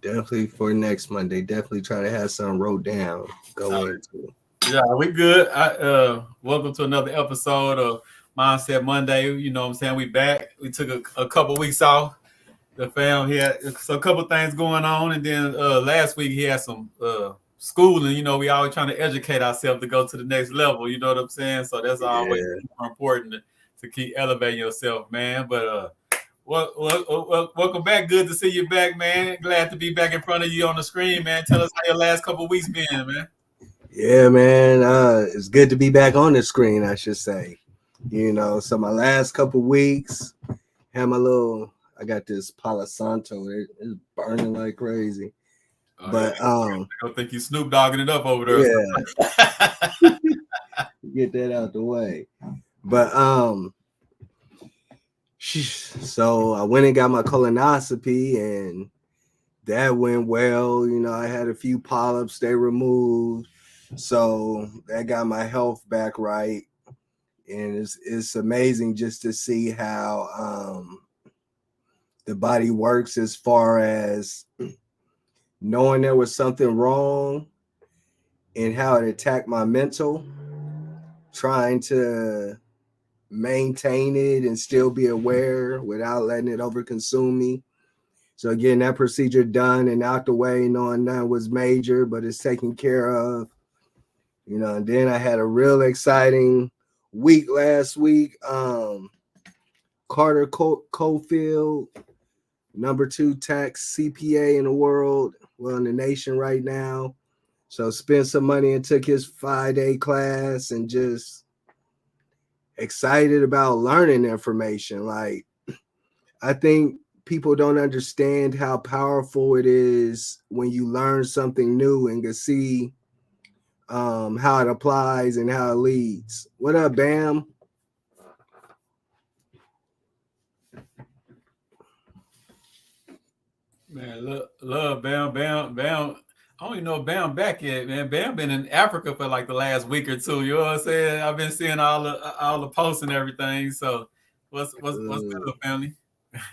Definitely for next Monday. Definitely try to have something wrote down. Go into. Yeah, we good. Welcome to another episode of Mindset Monday. You know what I'm saying? We back. We took a couple weeks off. The fam he had a couple things going on, and then last week he had some schooling. You know, we always trying to educate ourselves to go to the next level. You know what I'm saying? So that's always Yeah. more important to keep elevating yourself, man. But welcome back. Good to see you back, man. Glad to be back in front of you on the screen, man. Tell us how your last couple of weeks been, man. Yeah, man. It's good to be back on the screen, I should say. So my last couple weeks, had my little I got this Palo Santo. It's burning like crazy. Oh yeah, But I don't think you Snoop Dogging it up over there. yeah, get that out the way. But so I went and got my colonoscopy and that went well. I had a few polyps they removed. So that got my health back right. And it's amazing just to see how the body works as far as knowing there was something wrong and how it attacked my mental, trying to maintain it and still be aware without letting it overconsume me. So again, that procedure done and out the way, knowing none was major, but it's taken care of. And then I had a real exciting week last week. Carter Cofield, number 2 tax CPA in the world, well, in the nation right now. So spent some money and took his 5-day class and just excited about learning information. Like, I think people don't understand how powerful it is when you learn something new and can see how it applies and how it leads. What up, Bam? Man, love Bam, Bam, Bam. I don't even know if Bam back yet, man. Bam been in Africa for like the last week or two. You know what I'm saying? I've been seeing all the posts and everything. So what's good, family?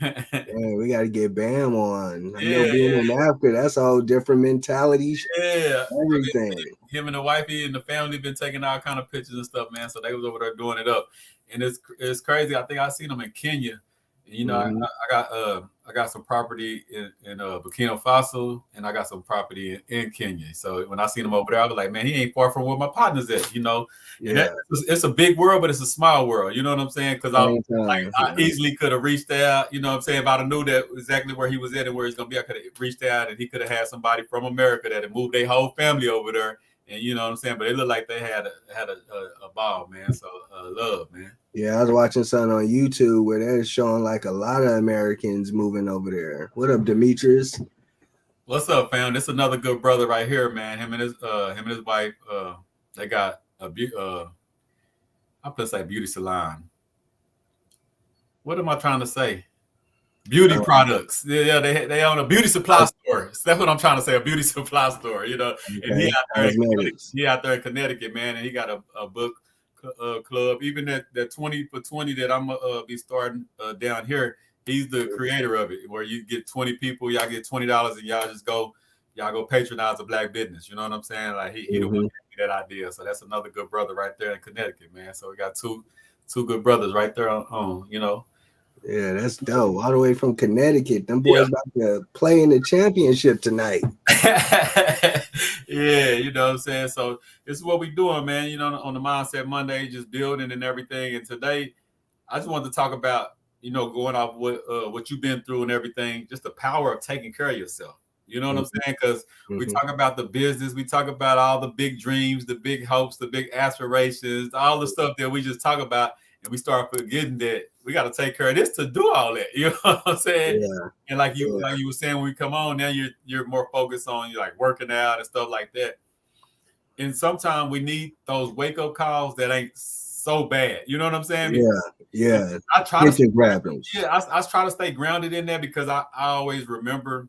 Man, we got to get Bam on. I know Yeah, being yeah, in Africa, that's a whole different mentality. yeah. Everything. Him and the wifey and the family been taking all kind of pictures and stuff, man. So they was over there doing it up, and it's crazy. I think I seen them in Kenya. You know, Mm-hmm. I got some property in Burkina Faso, and I got some property in Kenya. So when I seen him over there, I was like, man, he ain't far from where my partner's at. You know, and Yeah. it's a big world, but it's a small world. You know what I'm saying? Because Same time. I easily could have reached out. You know what I'm saying? If I'd have knew that exactly where he was at and where he's gonna be, I could have reached out, and he could have had somebody from America that had moved their whole family over there. And you know what I'm saying? But it looked like they had a ball, man. So love, man. Yeah, I was watching something on YouTube where they're showing like a lot of Americans moving over there. What up, Demetrius? What's up, fam? This is another good brother right here, man. Him and his wife, they got I'm gonna say beauty salon. What am I trying to say? Beauty products. Yeah, they own a beauty supply store. So that's what I'm trying to say. A beauty supply store, you know. And Okay. Cosmetics. he out there in Connecticut, man, and he got a book club. Even that 20 for 20 that I'm be starting down here. He's the creator of it, where you get 20 people, y'all get $20, and y'all go patronize a black business. You know what I'm saying? Like he the one Mm-hmm. that gave me that idea. So that's another good brother right there in Connecticut, man. So we got two good brothers right there on you know. Yeah, that's dope. All the way from Connecticut. Them Yeah. boys about to play in the championship tonight. Yeah, you know what I'm saying? So this is what we doing, man. You know, on the Mindset Monday, just building and everything. And today, I just wanted to talk about, you know, going off what you've been through and everything, just the power of taking care of yourself. You know what I'm saying? Because we Mm-hmm. talk about the business, we talk about all the big dreams, the big hopes, the big aspirations, all the stuff that we just talk about, and we start forgetting that we got to take care of this to do all that. You know what I'm saying? Yeah. And like you were saying when we come on, now you're more focused on you like working out and stuff like that. And sometimes we need those wake up calls that ain't so bad. You know what I'm saying? Yeah. Yeah. I try to Kitchen grabbers. I try to stay grounded in that because I always remember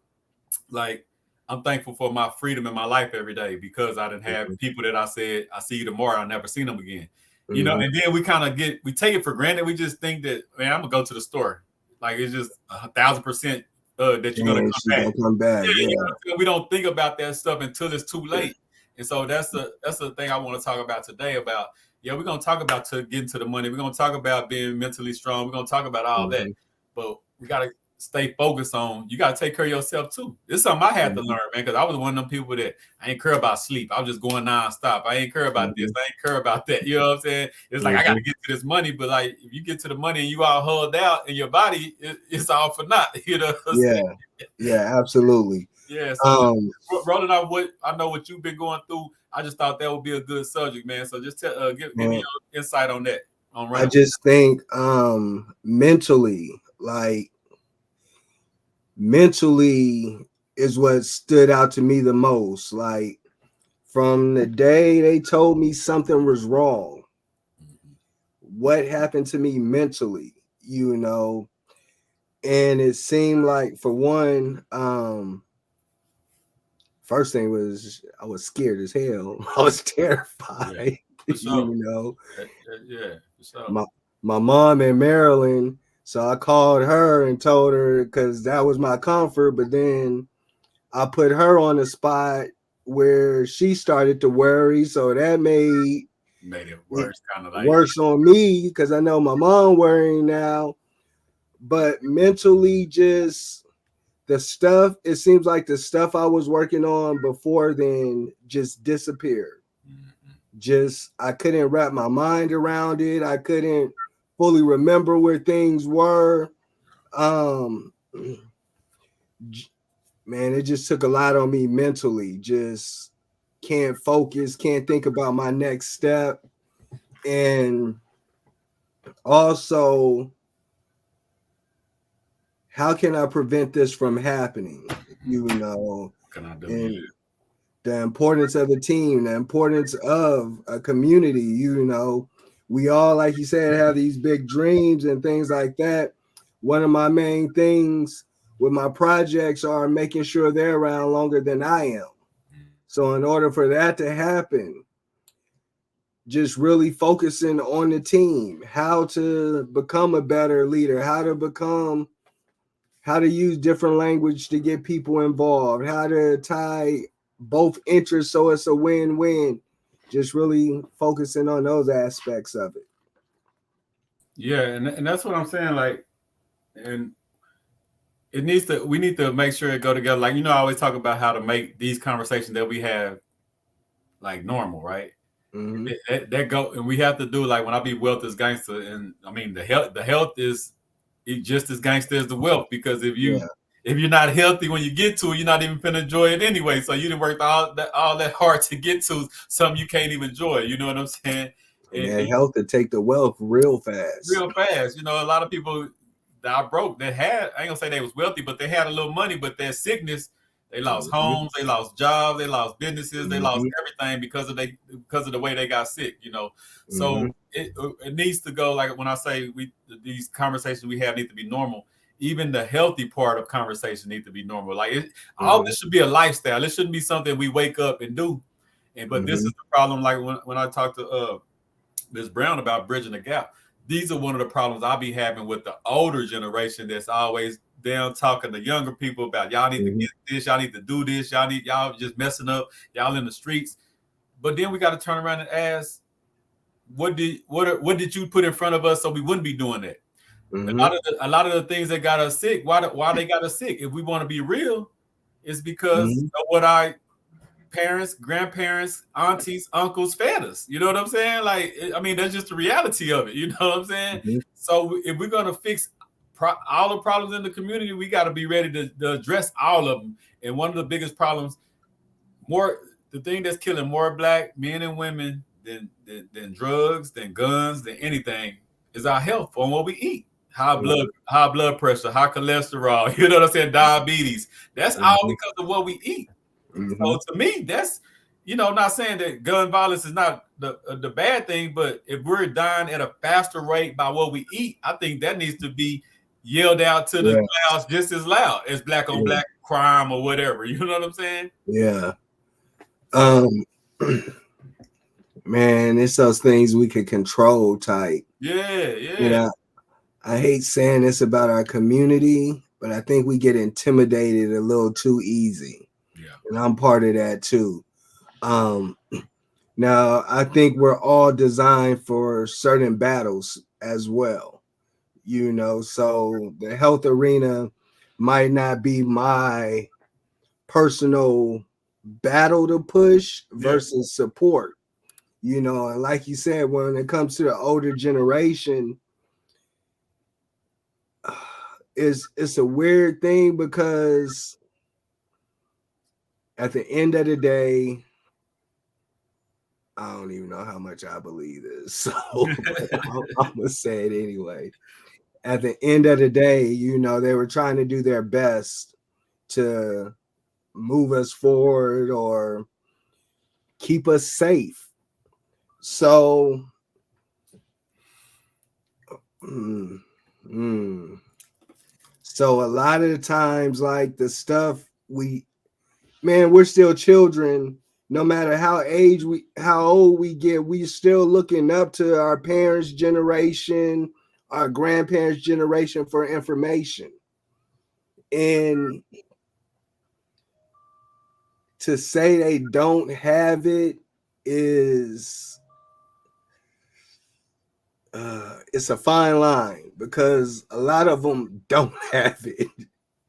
like I'm thankful for my freedom in my life every day because I didn't have people that I said I see you tomorrow, I never seen them again. You know, Mm-hmm. and then we take it for granted. We just think that, man, I'm gonna go to the store. Like it's just 1,000% that you're gonna And come she back. gonna come back. Yeah, Yeah. you know what I'm saying? We don't think about that stuff until it's too late. And so that's the thing I want to talk about today. About we're gonna talk about getting to the money. We're gonna talk about being mentally strong. We're gonna talk about all that, but we gotta stay focused on. You gotta take care of yourself too. This is something I had to learn, man, because I was one of them people that I ain't care about sleep. I was just going nonstop. I ain't care about this. I ain't care about that. You know what I'm saying? It's like I gotta get to this money, but like if you get to the money and you all hugged out in your body, it's all for naught. You know what I'm saying? Yeah, absolutely. Yeah, so rolling off what I know what you've been going through, I just thought that would be a good subject, man. So just give me your insight on that. I just think mentally is what stood out to me the most. Like from the day they told me something was wrong, what happened to me mentally, you know? And it seemed like, for one, first thing was I was scared as hell. I was terrified, you know. My mom in Maryland, so I called her and told her, because that was my comfort. But then I put her on the spot where she started to worry, so that made it worse, kind of like worse on me, because I know my mom worrying now. But mentally, just the stuff, it seems like the stuff I was working on before then just disappeared. Just, I couldn't wrap my mind around it. I couldn't fully remember where things were. Man, it just took a lot on me mentally. Just can't focus, can't think about my next step. And also, how can I prevent this from happening? You know, and the importance of the team, the importance of a community. You know, we all, like you said, have these big dreams and things like that. One of my main things with my projects are making sure they're around longer than I am. So in order for that to happen, just really focusing on the team, how to become a better leader, how to use different language to get people involved, how to tie both interests so it's a win-win. Just really focusing on those aspects of it. Yeah, and that's what I'm saying. Like, and we need to make sure it go together. Like, I always talk about how to make these conversations that we have like normal, right? That go, and we have to do, like, when I be wealth is gangster, and I mean the health is just as gangster as the wealth, because if you're not healthy when you get to it, you're not even gonna enjoy it anyway. So you didn't work all that hard to get to something you can't even enjoy. You know what I'm saying? And health to take the wealth real fast. A lot of people that are broke, I ain't gonna say they was wealthy, but they had a little money, but their sickness, they lost homes, they lost jobs, they lost businesses, they lost everything because of the way they got sick, So it needs to go, like when I say these conversations we have need to be normal. Even the healthy part of conversation need to be normal. Like all this should be a lifestyle. It shouldn't be something we wake up and do. But this is the problem. Like when I talk to Ms. Brown about bridging the gap, these are one of the problems I'll be having with the older generation that's always down talking to younger people about y'all need to get this, y'all need to do this, y'all just messing up, y'all in the streets. But then we got to turn around and ask, what did you put in front of us so we wouldn't be doing that? A lot of the things that got us sick, why they got us sick, if we want to be real, is because of what our parents, grandparents, aunties, uncles fed us. You know what I'm saying? Like, I mean, that's just the reality of it. You know what I'm saying? So if we're going to fix all the problems in the community, we got to be ready to address all of them. And one of the biggest problems, the thing that's killing more Black men and women than drugs, than guns, than anything, is our health on what we eat. High blood pressure, high cholesterol, you know what I'm saying? Diabetes. That's all because of what we eat. So to me, that's, not saying that gun violence is not the bad thing, but if we're dying at a faster rate by what we eat, I think that needs to be yelled out to the clouds just as loud as Black on Black crime or whatever. You know what I'm saying? Yeah. Man, it's those things we can control type. Yeah. I hate saying this about our community, but I think we get intimidated a little too easy. Yeah. And I'm part of that too. Now I think we're all designed for certain battles as well. So the health arena might not be my personal battle to push versus support. And like you said, when it comes to the older generation, it's a weird thing because at the end of the day, I don't even know how much I believe this, so I'm gonna say it anyway. At the end of the day, they were trying to do their best to move us forward or keep us safe. So, so a lot of the times, like the stuff we're still children. No matter how old we get, we still looking up to our parents' generation, our grandparents' generation for information. And to say they don't have it is it's a fine line because a lot of them don't have it.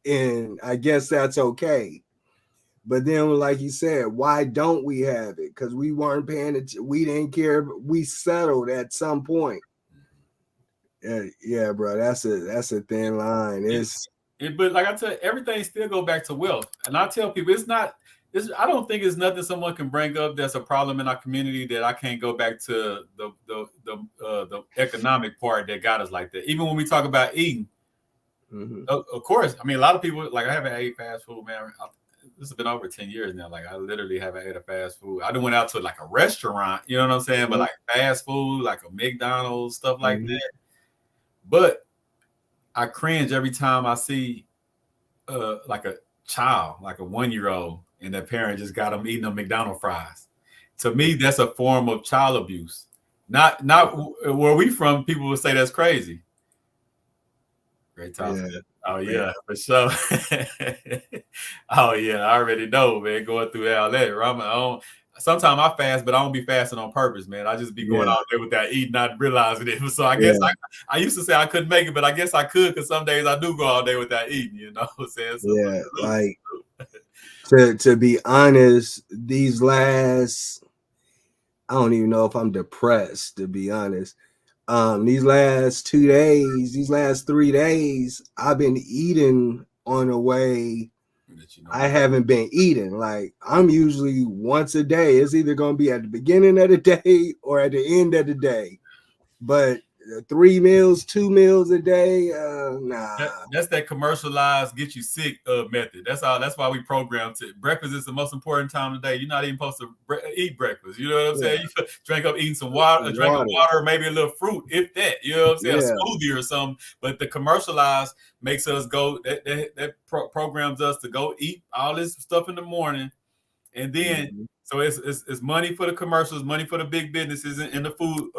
And I guess that's okay. But then, like you said, why don't we have it? Because we weren't paying attention. We didn't care. We settled at some point. Yeah, bro. That's a thin line. But like I tell you, everything still go back to wealth. And I tell people, I don't think it's nothing someone can bring up that's a problem in our community that I can't go back to the economic part that got us like that. Even when we talk about eating, of course. I mean, a lot of people like I haven't ate fast food, man. This has been over 10 years now. Like I literally haven't ate a fast food. I done went out to like a restaurant, you know what I'm saying? But like fast food, like a McDonald's, stuff like that. But I cringe every time I see like a child, like a 1-year-old, and their parent just got them eating a McDonald's fries. To me, that's a form of child abuse. Not where we from, people would say that's crazy. Great talk. Yeah. Oh yeah, for sure. Oh yeah, I already know, man. Going through all that. Sometimes I fast, but I don't be fasting on purpose, man. I just be going out there with that eating, not realizing it. So I guess I used to say I couldn't make it, but I guess I could because some days I do go all day with that eating. You know what I'm saying? So like to be honest, these last, I don't even know if I'm depressed, to be honest. These last 2 days, these last 3 days, I've been eating on a way I haven't been eating. Like I'm usually once a day. It's either going to be at the beginning of the day or at the end of the day. But 3 meals, 2 meals a day, nah. That's that commercialized get you sick method. That's all. That's why we programmed it. Breakfast is the most important time of the day. You're not even supposed to eat breakfast. You know what I'm saying? You drink up, eating some water, drink of water, maybe a little fruit, if that. You know what I'm saying? A smoothie or something. But the commercialized makes us go. That programs us to go eat all this stuff in the morning, and then. So it's money for the commercials, money for the big businesses in the food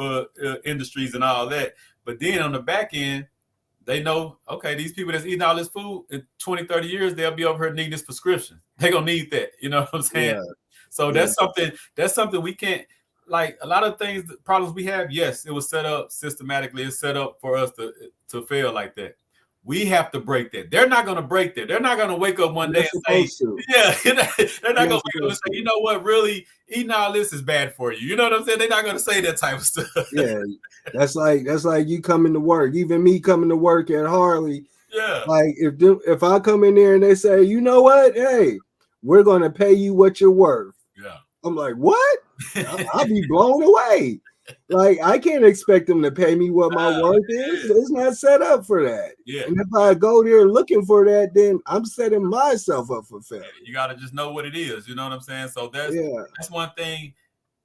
industries and all that. But then on the back end, they know, okay, these people that's eating all this food in 20, 30 years, they'll be over here needing this prescription. They're going to need that. You know what I'm saying? Yeah. So that's something we can't, like a lot of things, problems we have, yes, it was set up systematically. It's set up for us to fail like that. We have to break that. They're not going to break that. They're not going to wake up one day and say, they're not going to wake up and say, you know what, really, eating all this is bad for you. You know what I'm saying? They're not going to say that type of stuff. Yeah, that's like you coming to work. Even me coming to work at Harley. Yeah. Like if I come in there and they say, you know what, hey, we're going to pay you what you're worth. Yeah. I'm like, what? I'll be blown away. Like I can't expect them to pay me what my worth is. It's not set up for that. Yeah. And if I go there looking for that, then I'm setting myself up for failure. You got to just know what it is. You know what I'm saying? So that's one thing.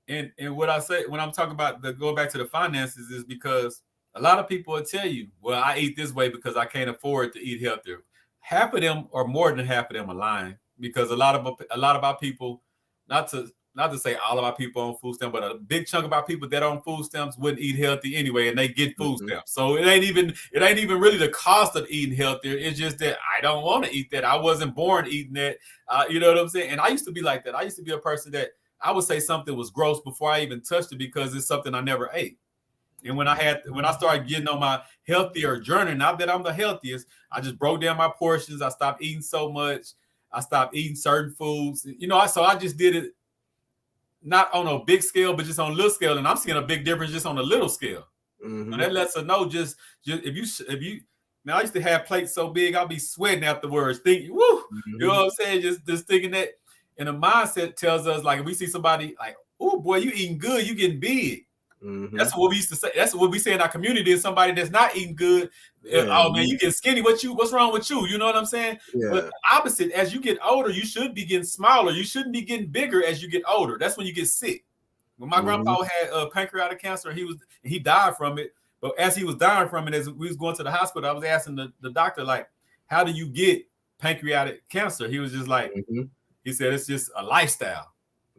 And what I say when I'm talking about going back to the finances is because a lot of people will tell you, well, I eat this way because I can't afford to eat healthier. Half of them or more than half of them are lying because a lot of our people, not to not to say all of our people on food stamps, but a big chunk of our people that are on food stamps wouldn't eat healthy anyway, and they get food stamps. So it ain't even really the cost of eating healthier. It's just that I don't want to eat that. I wasn't born eating that. You know what I'm saying? And I used to be like that. I used to be a person that I would say something was gross before I even touched it because it's something I never ate. And when I started getting on my healthier journey, not that I'm the healthiest, I just broke down my portions. I stopped eating so much. I stopped eating certain foods. So I just did it not on a big scale, but just on a little scale. And I'm seeing a big difference just on a little scale. Mm-hmm. And that lets her know just if you man, I used to have plates so big, I'll be sweating afterwards, thinking, woo, you know what I'm saying? Just thinking that. And the mindset tells us, like, if we see somebody like, oh boy, you eating good, you getting big. Mm-hmm. That's what we used to say. That's what we say in our community is somebody that's not eating good. Yeah, oh man, you get skinny. What's wrong with you? You know what I'm saying? Yeah. But opposite, as you get older, you should be getting smaller. You shouldn't be getting bigger as you get older. That's when you get sick. When my grandpa had pancreatic cancer, he died from it. But as he was dying from it, as we was going to the hospital, I was asking the doctor, like, how do you get pancreatic cancer? He was just like, he said, it's just a lifestyle.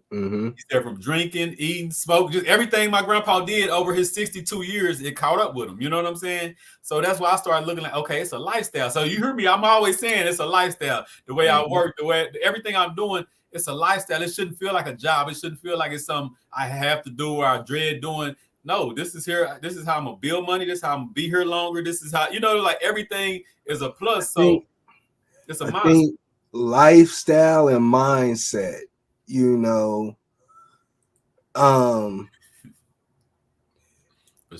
He said from drinking, eating, smoking, just everything my grandpa did over his 62 years, it caught up with him. You know what I'm saying? So that's why I started looking like, okay, it's a lifestyle. So you hear me, I'm always saying it's a lifestyle. The way I work, the way everything I'm doing, it's a lifestyle. It shouldn't feel like a job. It shouldn't feel like it's something I have to do or I dread doing. No, this is here. This is how I'm gonna build money. This is how I'm gonna be here longer. This is how, like everything is a plus. So it's a mindset. Lifestyle and mindset.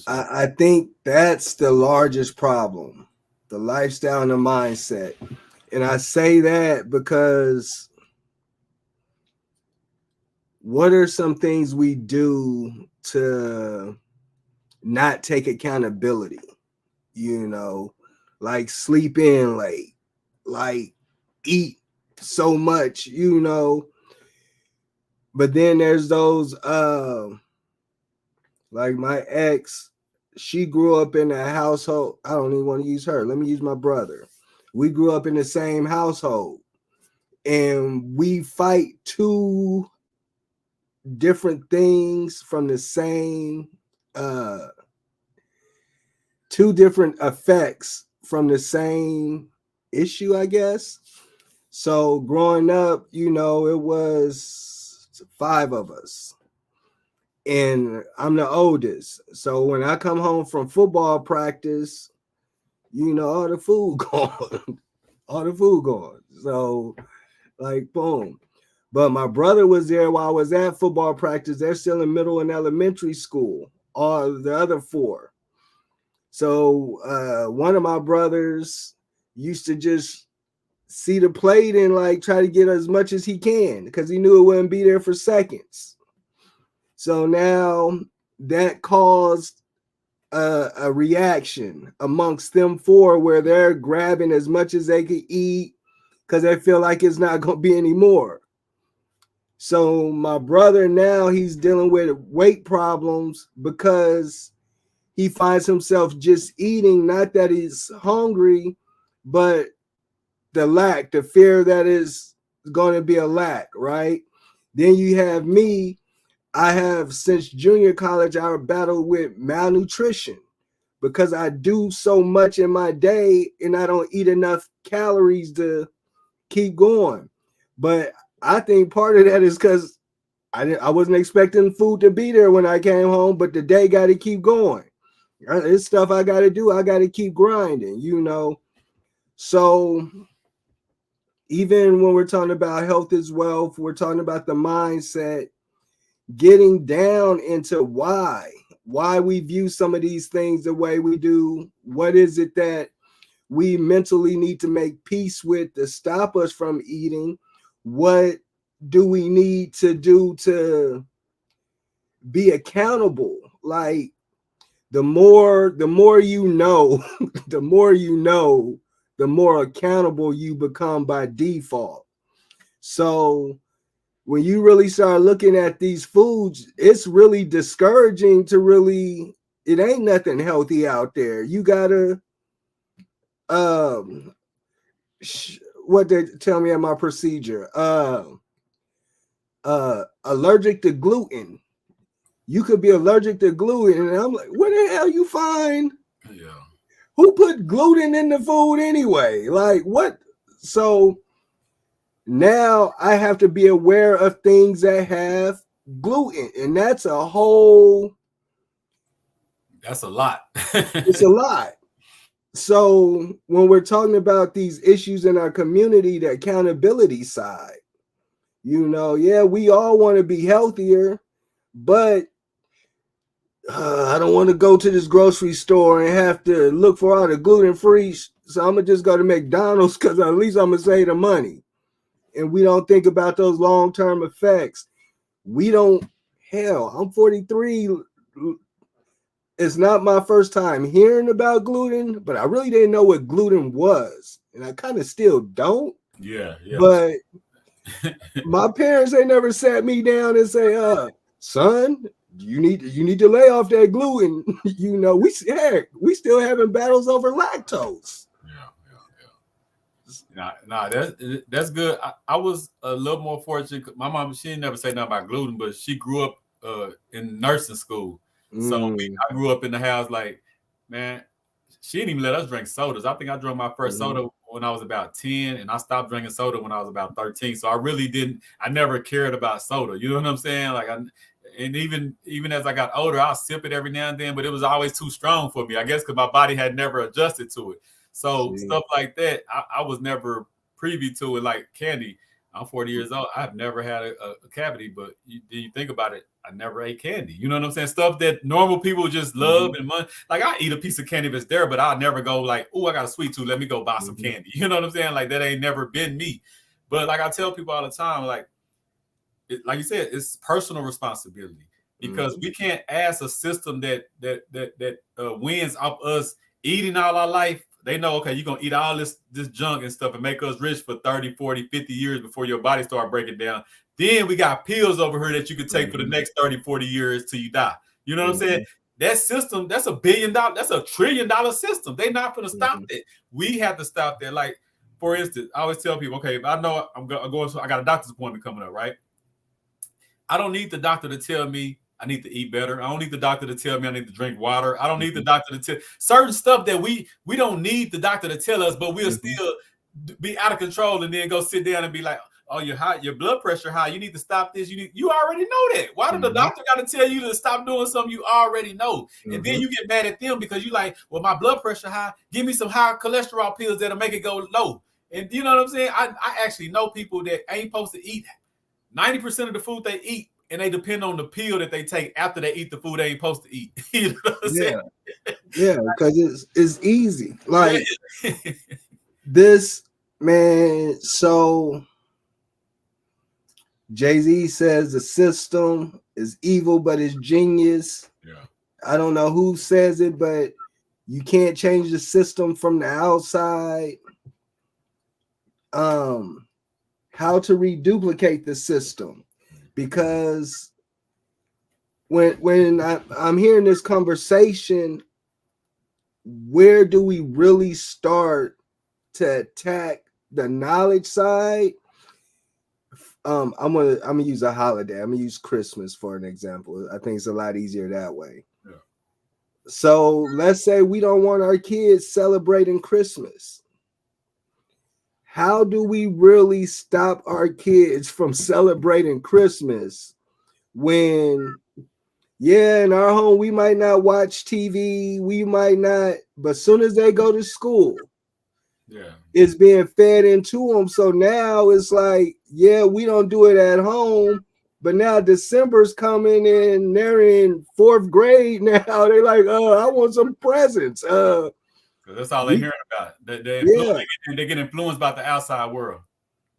I think that's the largest problem, the lifestyle and the mindset. And I say that because what are some things we do to not take accountability? Like sleep in late, like eat so much, but then there's those like my ex, she grew up in a household. I don't even want to use her. Let me use my brother. We grew up in the same household and we fight two different things from the same two different effects from the same issue, I guess. So growing up, it was 5 of us. And I'm the oldest. So when I come home from football practice, all the food gone. All the food gone. So, like, boom. But my brother was there while I was at football practice. They're still in middle and elementary school, all the other 4. So one of my brothers used to just see the plate and like try to get as much as he can because he knew it wouldn't be there for seconds. So now that caused a reaction amongst them 4 where they're grabbing as much as they could eat because they feel like it's not going to be any more. So my brother now, he's dealing with weight problems because he finds himself just eating, not that he's hungry, but the fear that is going to be a lack, right? Then you have me. I have since junior college, I battled with malnutrition because I do so much in my day and I don't eat enough calories to keep going. But I think part of that is because I wasn't expecting food to be there when I came home, but the day got to keep going. It's stuff I got to do. I got to keep grinding, So even when we're talking about health is wealth, we're talking about the mindset, getting down into why we view some of these things the way we do. What is it that we mentally need to make peace with to stop us from eating? What do we need to do to be accountable? Like the more the more the more accountable you become by default. So when you really start looking at these foods, it's really discouraging to it ain't nothing healthy out there. You gotta what they tell me at my procedure, allergic to gluten. You could be allergic to gluten, and I'm like, where the hell you find? Yeah. Who put gluten in the food anyway? Like what? So now I have to be aware of things that have gluten, and that's a whole. That's a lot. It's a lot. So when we're talking about these issues in our community, the accountability side, yeah, we all want to be healthier, but I don't want to go to this grocery store and have to look for all the gluten-free. So I'm going to just go to McDonald's because at least I'm going to save the money. And we don't think about those long-term effects. I'm 43. It's not my first time hearing about gluten, but I really didn't know what gluten was. And I kind of still don't. Yeah. But my parents, they never sat me down and say, son, you need to lay off that gluten. We still having battles over lactose. Nah, that's good. I was a little more fortunate. My mom, she didn't never say nothing about gluten, but she grew up in nursing school. So I grew up in the house like, man, she didn't even let us drink sodas. I think I drank my first soda when I was about 10, and I stopped drinking soda when I was about 13. So I never cared about soda. You know what I'm saying? Like, and even as I got older, I'll sip it every now and then, but it was always too strong for me, I guess, because my body had never adjusted to it. So stuff like that, I was never privy to it. Like candy, I'm 40 years old. I've never had a cavity, but you think about it, I never ate candy. You know what I'm saying? Stuff that normal people just love and money. Like I eat a piece of candy if it's there, but I'll never go like, oh, I got a sweet tooth. Let me go buy some candy. You know what I'm saying? Like that ain't never been me. But like I tell people all the time, like you said, it's personal responsibility because we can't ask a system that wins off us eating all our life. They know, okay, you're going to eat all this junk and stuff and make us rich for 30, 40, 50 years before your body start breaking down. Then we got pills over here that you could take for the next 30, 40 years till you die. You know what I'm saying? That system, that's $1 billion, that's $1 trillion system. They're not going to stop that. We have to stop that. Like, for instance, I always tell people, okay, if I know I got a doctor's appointment coming up, right? I don't need the doctor to tell me I need to eat better. I don't need the doctor to tell me I need to drink water. I don't need the doctor to tell certain stuff that we don't need the doctor to tell us, but we'll still be out of control and then go sit down and be like, oh, you're high, your blood pressure high. You need to stop this. You already know that. Why did the doctor got to tell you to stop doing something you already know? And then you get mad at them because you like, well, my blood pressure high. Give me some high cholesterol pills that'll make it go low. And you know what I'm saying? I actually know people that ain't supposed to eat 90% of the food they eat, and they depend on the pill that they take after they eat the food they ain't supposed to eat. You know what I'm saying? Yeah, because it's easy. Like this, man. So Jay-Z says the system is evil, but it's genius. Yeah. I don't know who says it, but you can't change the system from the outside. How to reduplicate the system. Because when I'm hearing this conversation, where do we really start to attack the knowledge side? I'm gonna use a holiday. I'm gonna use Christmas for an example. I think it's a lot easier that way. Yeah. So let's say we don't want our kids celebrating Christmas. How do we really stop our kids from celebrating Christmas when, in our home, we might not watch TV, we might not, but as soon as they go to school, it's being fed into them. So now it's like, we don't do it at home, but now December's coming and they're in 4th grade now. They're like, I want some presents. That's all they're hearing about. They get influenced by the outside world.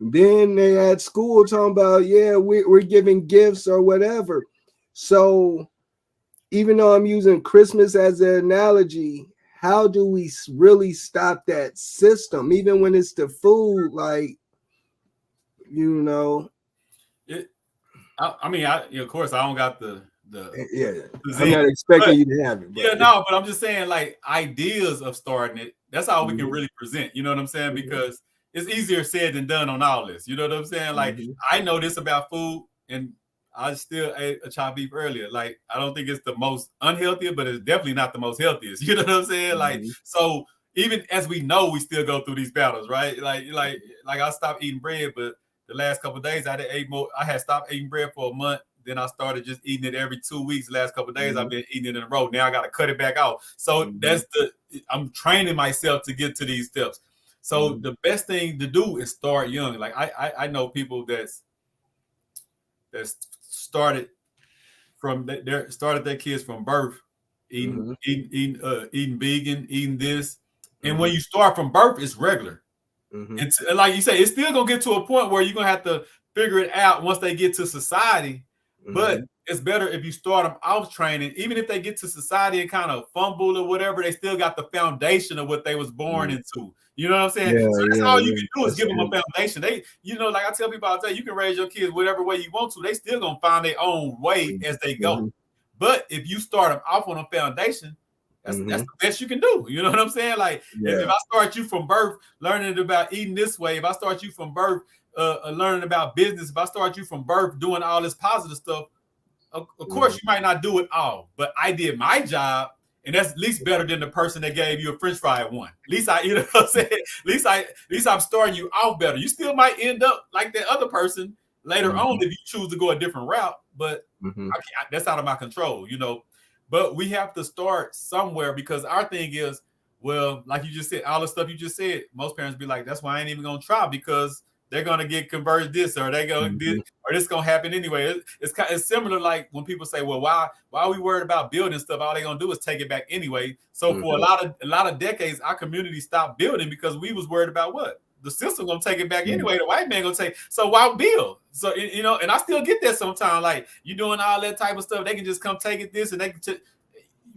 Then they at school talking about, we're giving gifts or whatever. So even though I'm using Christmas as an analogy, how do we really stop that system? Even when it's the food, like, of course, I don't got the I'm not expecting you to have it. But I'm just saying, like, ideas of starting it, that's how we can really present. You know what I'm saying? Because it's easier said than done on all this. You know what I'm saying? Like, I know this about food, and I still ate a chopped beef earlier. Like, I don't think it's the most unhealthy, but it's definitely not the most healthiest. You know what I'm saying? Like, so even as we know, we still go through these battles, right? Like I stopped eating bread, but the last couple of days I had stopped eating bread for a month. Then I started just eating it every 2 weeks. The last couple of days, I've been eating it in a row. Now I got to cut it back out. So I'm training myself to get to these steps. So the best thing to do is start young. Like I know people that's started their kids from birth eating vegan, eating this. And when you start from birth, it's regular. And like you say, it's still gonna get to a point where you're gonna have to figure it out once they get to society. But it's better if you start them off training, even if they get to society and kind of fumble or whatever, they still got the foundation of what they was born into. You know what I'm saying? So that's all you can do is give them a foundation. They, like I tell people all the time, you can raise your kids whatever way you want to. They still gonna find their own way as they go. But if you start them off on a foundation, that's the best you can do. You know what I'm saying? Like if I start you from birth learning about eating this way, if I start you from birth learning about business, if I start you from birth doing all this positive stuff, of course you might not do it all, but I did my job, and that's at least better than the person that gave you a French fry one. At least you know what I'm saying? At least I'm starting you off better. You still might end up like that other person later on if you choose to go a different route, but that's out of my control, But we have to start somewhere, because our thing is, well, like you just said, all the stuff you just said, most parents be like, that's why I ain't even gonna try, because they're gonna get converted this, or they gonna or this gonna happen anyway. It's similar like when people say, well, why are we worried about building stuff? All they gonna do is take it back anyway. So for a lot of decades, our community stopped building because we was worried about what? The system gonna take it back anyway. The white man gonna take. So why build? So and I still get that sometimes. Like, you doing all that type of stuff, they can just come take it this, and they can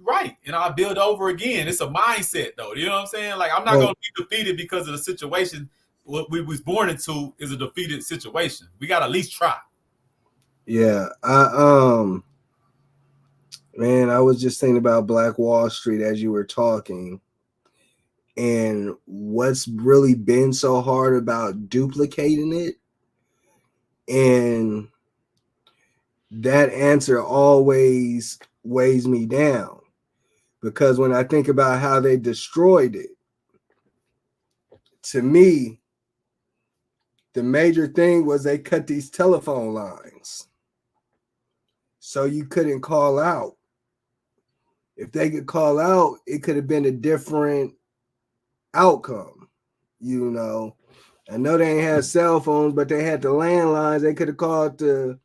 right, and I'll build over again. It's a mindset, though. You know what I'm saying? Like, I'm not gonna be defeated because of the situation what we was born into is a defeated situation. We got to at least try. Yeah, man, I was just thinking about Black Wall Street as you were talking, and what's really been so hard about duplicating it, and that answer always weighs me down, because when I think about how they destroyed it, to me, the major thing was they cut these telephone lines so you couldn't call out. If they could call out, it could have been a different outcome. I know they ain't had cell phones, but they had the landlines. They could have called the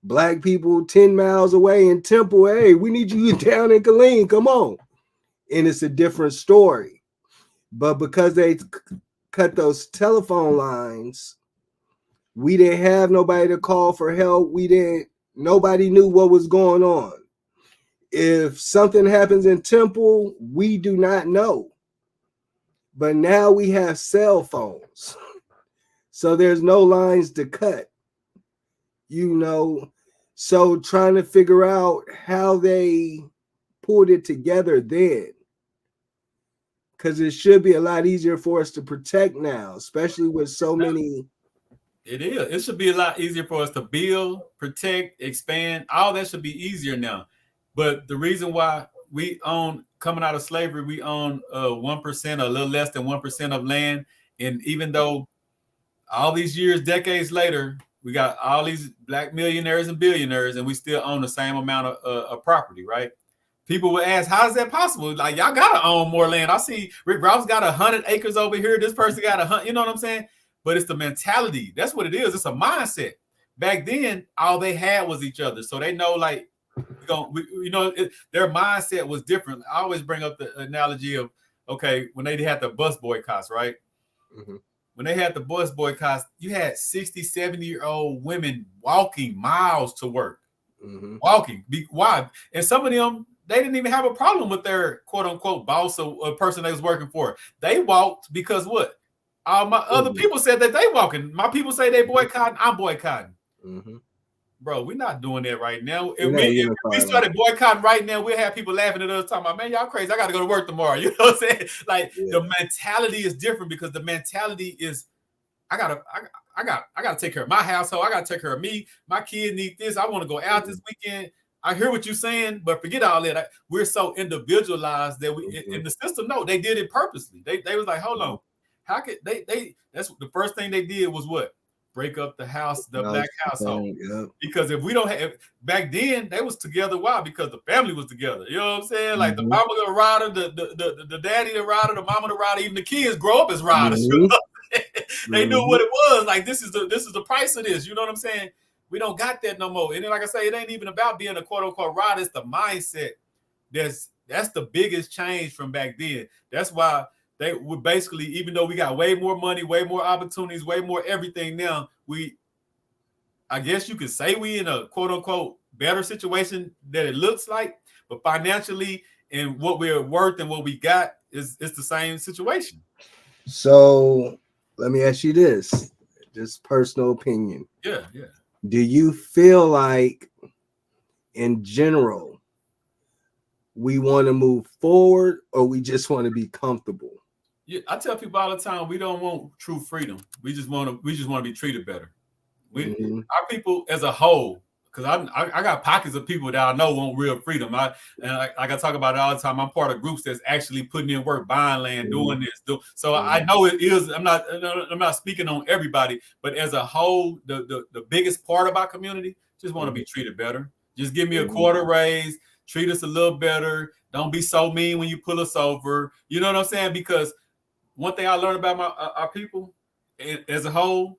black people 10 miles away in Temple. Hey, we need you down in Killeen. Come on. And it's a different story. But because they cut those telephone lines, we didn't have nobody to call for help. Nobody knew what was going on. If something happens in Temple, we do not know. But now we have cell phones. So there's no lines to cut. So trying to figure out how they pulled it together then. Because it should be a lot easier for us to protect now, especially with so many. It is. It should be a lot easier for us to build, protect, expand. All that should be easier now. But the reason why we own, coming out of slavery, we own 1%, a little less than 1% of land. And even though all these years, decades later, we got all these black millionaires and billionaires, and we still own the same amount of property, right? People will ask, how is that possible? Like, y'all gotta own more land. I see Rick Ross got 100 acres over here. This person got 100. You know what I'm saying? But it's the mentality. That's what it is. It's a mindset. Back then, all they had was each other. So they know, like, their mindset was different. I always bring up the analogy of, okay, when they had the bus boycotts, right? When they had the bus boycotts, you had 60, 70-year-old women walking miles to work. Walking. Why? And some of them, they didn't even have a problem with their quote-unquote boss or person they was working for. They walked because what? All my other people said that they walking. My people say they boycotting. I'm boycotting. Bro, we're not doing that right now. If we started boycotting right now, we'll have people laughing at us talking about, man, y'all crazy. I got to go to work tomorrow. You know what I'm saying? Like, the mentality is different, because the mentality is, I I got to take care of my household. I got to take care of me. My kids need this. I want to go out this weekend. I hear what you're saying, but forget all that. We're so individualized that we in the system. No, they did it purposely. They was like, hold on, how could they? That's the first thing they did was what? Break up the house, the black household. Because if we don't have back then, they was together. Why? Because the family was together. You know what I'm saying? Like the mama the rider, the daddy the rider, the mama the rider, even the kids grow up as riders. You know? They knew what it was. Like this is the price of this. You know what I'm saying? We don't got that no more. And then, like I say, it ain't even about being a quote unquote rider. It's the mindset. That's the biggest change from back then. That's why they would basically, even though we got way more money, way more opportunities, way more everything now, I guess you could say we in a quote unquote better situation that it looks like, but financially and what we're worth and what we got is the same situation. So let me ask you this, just personal opinion. Yeah. Do you feel like in general we want to move forward or we just want to be comfortable? Yeah, I tell people all the time, we don't want true freedom. We just want to be treated better. Our people as a whole, because I got pockets of people that I know want real freedom. I talk about it all the time. I'm part of groups that's actually putting in work, buying land, doing this. So I know it is. I'm not speaking on everybody, but as a whole, the biggest part of our community just want to be treated better. Just give me a quarter raise. Treat us a little better. Don't be so mean when you pull us over. You know what I'm saying? Because one thing I learned about our people as a whole,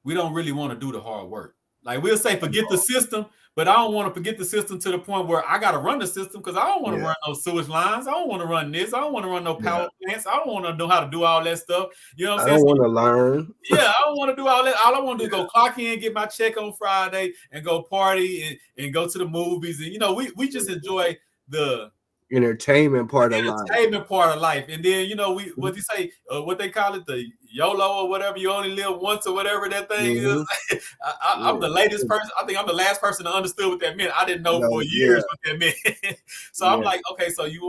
we don't really want to do the hard work. Like we'll say, forget the system, but I don't want to forget the system to the point where I got to run the system because I don't want to run no sewage lines. I don't want to run this. I don't want to run no power plants. I don't want to know how to do all that stuff. You know what I'm saying? I don't want to learn. Yeah, I don't want to do all that. All I want to do is go clock in, get my check on Friday, and go party and go to the movies. And we just enjoy the entertainment part of life. And then what you say, what they call it, the YOLO or whatever, you only live once or whatever that thing is. I'm the latest person. I think I'm the last person to understood what that meant. I didn't know for years what that meant. So I'm like, okay, so you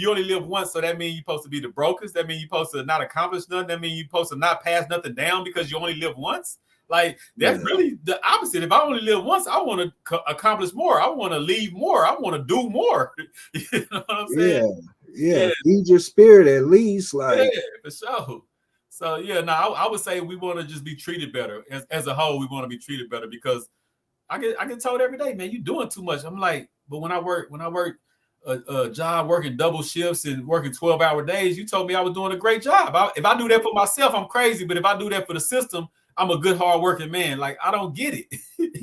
only live once, so that means you're supposed to be the brokest. That means you're supposed to not accomplish nothing. That means you're supposed to not pass nothing down because you only live once. Like that's really the opposite. If I only live once, I want to accomplish more. I want to leave more. I want to do more. You know what I'm saying? Yeah. Feed your spirit at least. Like for sure. So I would say we want to just be treated better as a whole. We want to be treated better because I get told every day, man, you're doing too much. I'm like, but when I work a job working double shifts and working 12-hour days, you told me I was doing a great job. If I do that for myself, I'm crazy. But if I do that for the system, I'm a good, hardworking man. Like, I don't get it.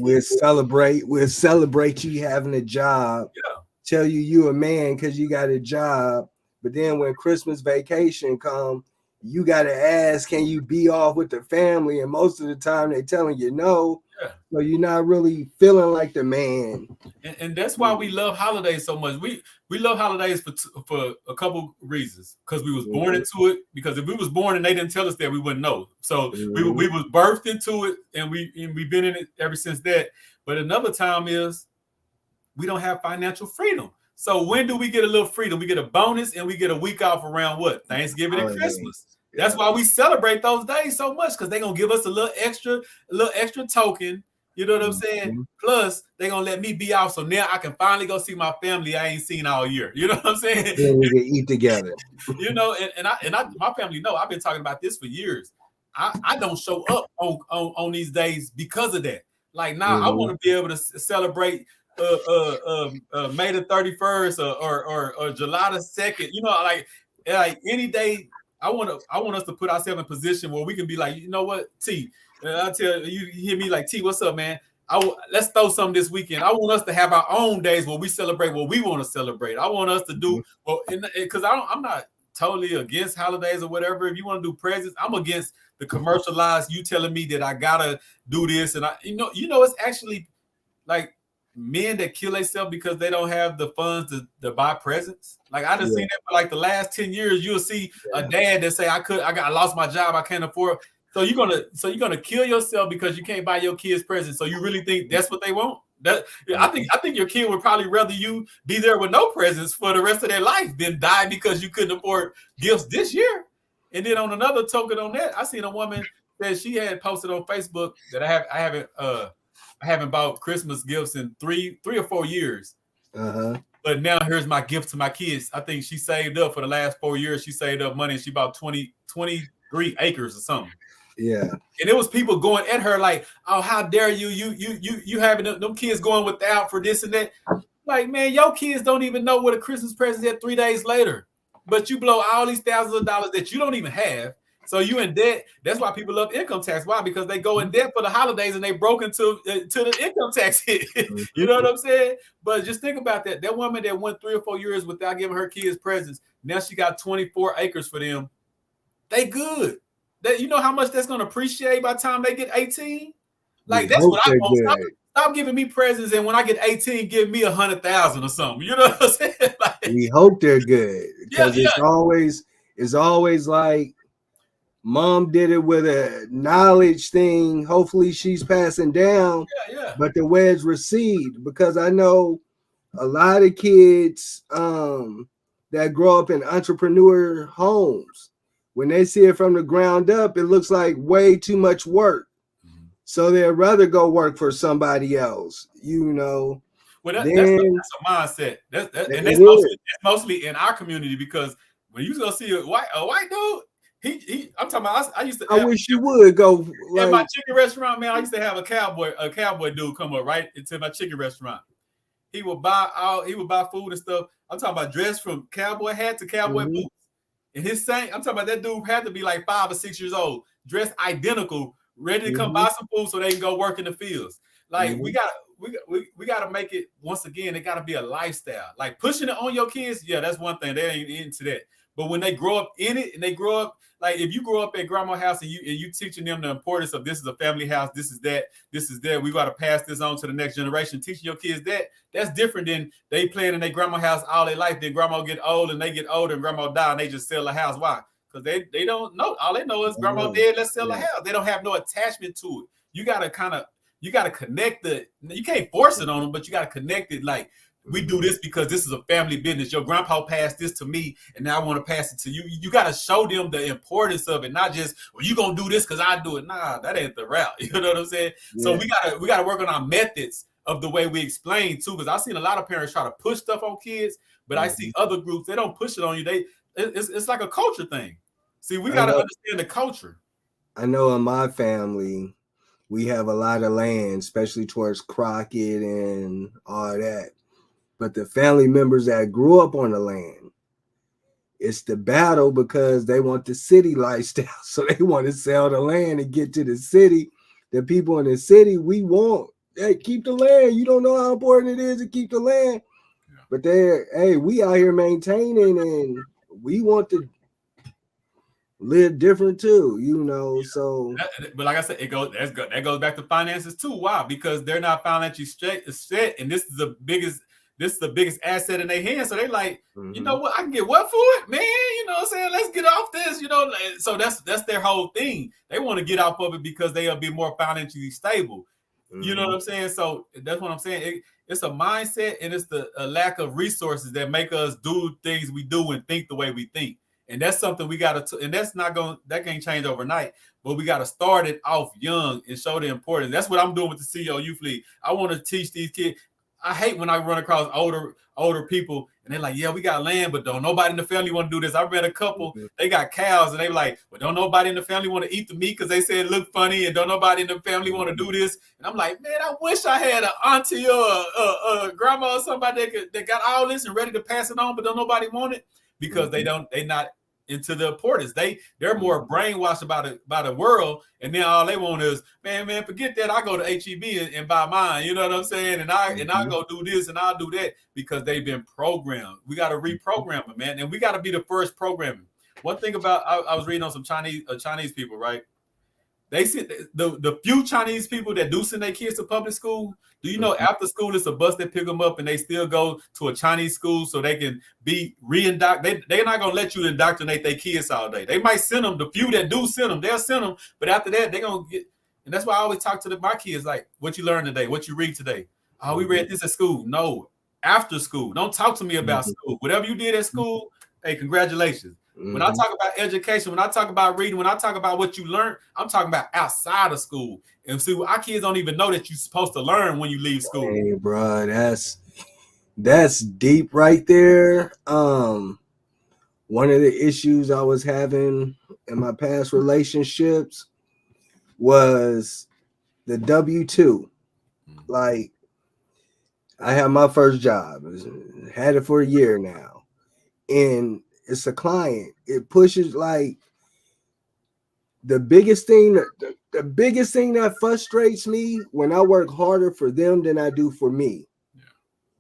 We'll celebrate you having a job. Yeah. Tell you a man because you got a job. But then when Christmas vacation come, you got to ask, can you be off with the family? And most of the time they're telling you no. Yeah. So you're not really feeling like the man. And that's why we love holidays so much. We love holidays for a couple reasons. Because we was born into it. Because if we was born and they didn't tell us that, we wouldn't know. So we was birthed into it, and we've been in it ever since that. But another time is we don't have financial freedom. So when do we get a little freedom? We get a bonus and we get a week off around what? Thanksgiving and Christmas. That's why we celebrate those days so much, because they're gonna give us a little extra token. You know what I'm saying? Plus, they're gonna let me be out. So now I can finally go see my family I ain't seen all year. You know what I'm saying? Yeah, we can eat together. My family know I've been talking about this for years. I don't show up on these days because of that. Like now I want to be able to celebrate May the 31st or July the 2nd. You know, like any day. I want us to put ourselves in a position where we can be like, you know what, T, I tell you, hear me like, T, what's up, man? Let's throw something this weekend. I want us to have our own days where we celebrate what we want to celebrate. I want us to do because I'm not totally against holidays or whatever. If you want to do presents, I'm against the commercialized. You telling me that I gotta do this, and it's actually like men that kill themselves because they don't have the funds to buy presents. Like I just seen that for like the last 10 years. You'll see a dad that say, I lost my job, I can't afford. So you're gonna kill yourself because you can't buy your kids presents. So you really think that's what they want? I think your kid would probably rather you be there with no presents for the rest of their life than die because you couldn't afford gifts this year. And then on another token on that, I seen a woman said she had posted on Facebook that I haven't bought Christmas gifts in three or 4 years. But now here's my gift to my kids. I think she saved up for the last 4 years. She saved up money and she bought 23 acres or something. Yeah. And it was people going at her like, oh, how dare you? You having them kids going without for this and that. Like, man, your kids don't even know what a Christmas present is 3 days later. But you blow all these thousands of dollars that you don't even have. So you in debt. That's why people love income tax. Why? Because they go in debt for the holidays and they broke into the income tax hit. You know what I'm saying? But just think about that. That woman that went 3 or 4 years without giving her kids presents, now she got 24 acres for them. They good. You know how much that's going to appreciate by the time they get 18? Like, that's what I want. Stop giving me presents, and when I get 18, give me 100,000 or something. You know what I'm saying? Like, we hope they're good because it's always like mom did it with a knowledge thing. Hopefully she's passing down, but the wedge recede, because I know a lot of kids that grow up in entrepreneur homes, when they see it from the ground up, it looks like way too much work. So they'd rather go work for somebody else, you know. Well, that's a mindset. That's mostly in our community, because when you go see a white dude, I'm talking about. I used to. I wish you would go at my chicken restaurant, man. I used to have a cowboy dude come up right into my chicken restaurant. He would buy food and stuff. I'm talking about dressed from cowboy hat to cowboy boots. And I'm talking about that dude had to be like 5 or 6 years old, dressed identical, ready to come buy some food so they can go work in the fields. Like, we gotta make it, once again, it gotta be a lifestyle. Like, pushing it on your kids, yeah, that's one thing. They ain't into that. But when they grow up in it, and they grow up, like, if you grow up at grandma's house and you teaching them the importance of, this is a family house, this is that, we got to pass this on to the next generation, teaching your kids that's different than they playing in their grandma's house all their life. Then grandma get old and they get older and grandma die and they just sell the house. Why? Because they don't know. All they know is grandma dead, let's sell the house. They don't have no attachment to it. You got to connect you can't force it on them, but you got to connect it. Like, we do this because this is a family business. Your grandpa passed this to me, and now I want to pass it to you. You got to show them the importance of it, not just, well, you gonna do this because I do it. Nah, that ain't the route. You know what I'm saying? Yeah. So we gotta work on our methods of the way we explain too, because I've seen a lot of parents try to push stuff on kids, but I see other groups, they don't push it on you. It's like a culture thing. See, we got to understand the culture. I know in my family, we have a lot of land, especially towards Crockett and all that. But the family members that grew up on the land, it's the battle because they want the city lifestyle. So they want to sell the land and get to the city. The people in the city, we want, hey, keep the land. You don't know how important it is to keep the land. Yeah. But we out here maintaining, and we want to live different too, you know. So, but like I said, that goes back to finances too. Why? Because they're not financially set, and this is the biggest asset in their hands. So they like, you know what, I can get what for it, man. You know what I'm saying? Let's get off this, you know. So that's their whole thing. They want to get off of it because they'll be more financially stable. You know what I'm saying? So that's what I'm saying. It's a mindset, and it's a lack of resources that make us do things we do and think the way we think. And that's something we got to, and that can't change overnight, but we got to start it off young and show the importance. That's what I'm doing with the CEO Youth League. I want to teach these kids. I hate when I run across older people and they're like, yeah, we got land, but don't nobody in the family want to do this. I read a couple, they got cows, and they were like, well, don't nobody in the family want to eat the meat because they said it looked funny, and don't nobody in the family want to do this. And I'm like, man, I wish I had an auntie or a grandma or somebody that got all this and ready to pass it on, but don't nobody want it because they not into the importance. They're more brainwashed by the world, and then all they want is, man, forget that. I go to HEB and buy mine. You know what I'm saying? And I go do this and I'll do that because they've been programmed. We got to reprogram them, man, and we got to be the first programming. One thing about I was reading on some Chinese people, right? They said the few Chinese people that do send their kids to public school. Do you know after school it's a bus that pick them up and they still go to a Chinese school so they can be re-indoctrinated? They're not gonna let you indoctrinate their kids all day. They might send them. The few that do send them, they'll send them. But after that, they're gonna get. And that's why I always talk to my kids like, "What you learned today? What you read today? Oh, we read this at school. No, after school. Don't talk to me about school. Whatever you did at school, hey, congratulations. When I talk about education, when I talk about reading, when I talk about what you learn, I'm talking about outside of school. And see, our kids don't even know that you're supposed to learn when you leave school. Hey, bro, that's deep right there. One of the issues I was having in my past relationships was the W-2. Like, I had my first job, had it for a year now, and it's a client. It pushes like the biggest thing that frustrates me when I work harder for them than I do for me.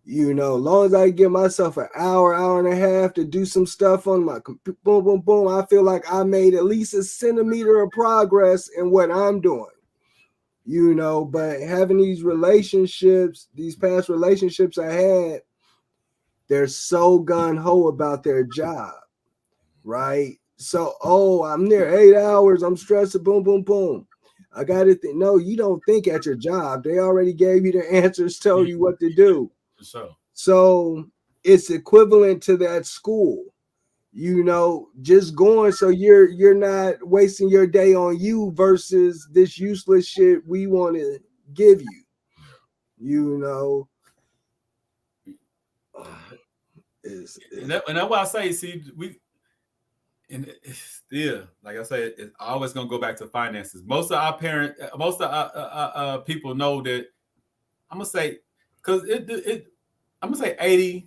You know, as long as I give myself an hour and a half to do some stuff on my boom, boom, boom, I feel like I made at least a centimeter of progress in what I'm doing. You know, but having these relationships, these past relationships I had, they're so gung-ho about their job, right? So, I'm there 8 hours, I'm stressed, boom, boom, boom. I got to think, no, you don't think at your job. They already gave you the answers, told you what to do. So it's equivalent to that school, you know, just going so you're not wasting your day on you versus this useless shit we want to give you, you know. And that's why I say, see, like I said, it's always gonna go back to finances. Most of our people know that. I'm gonna say, because I'm gonna say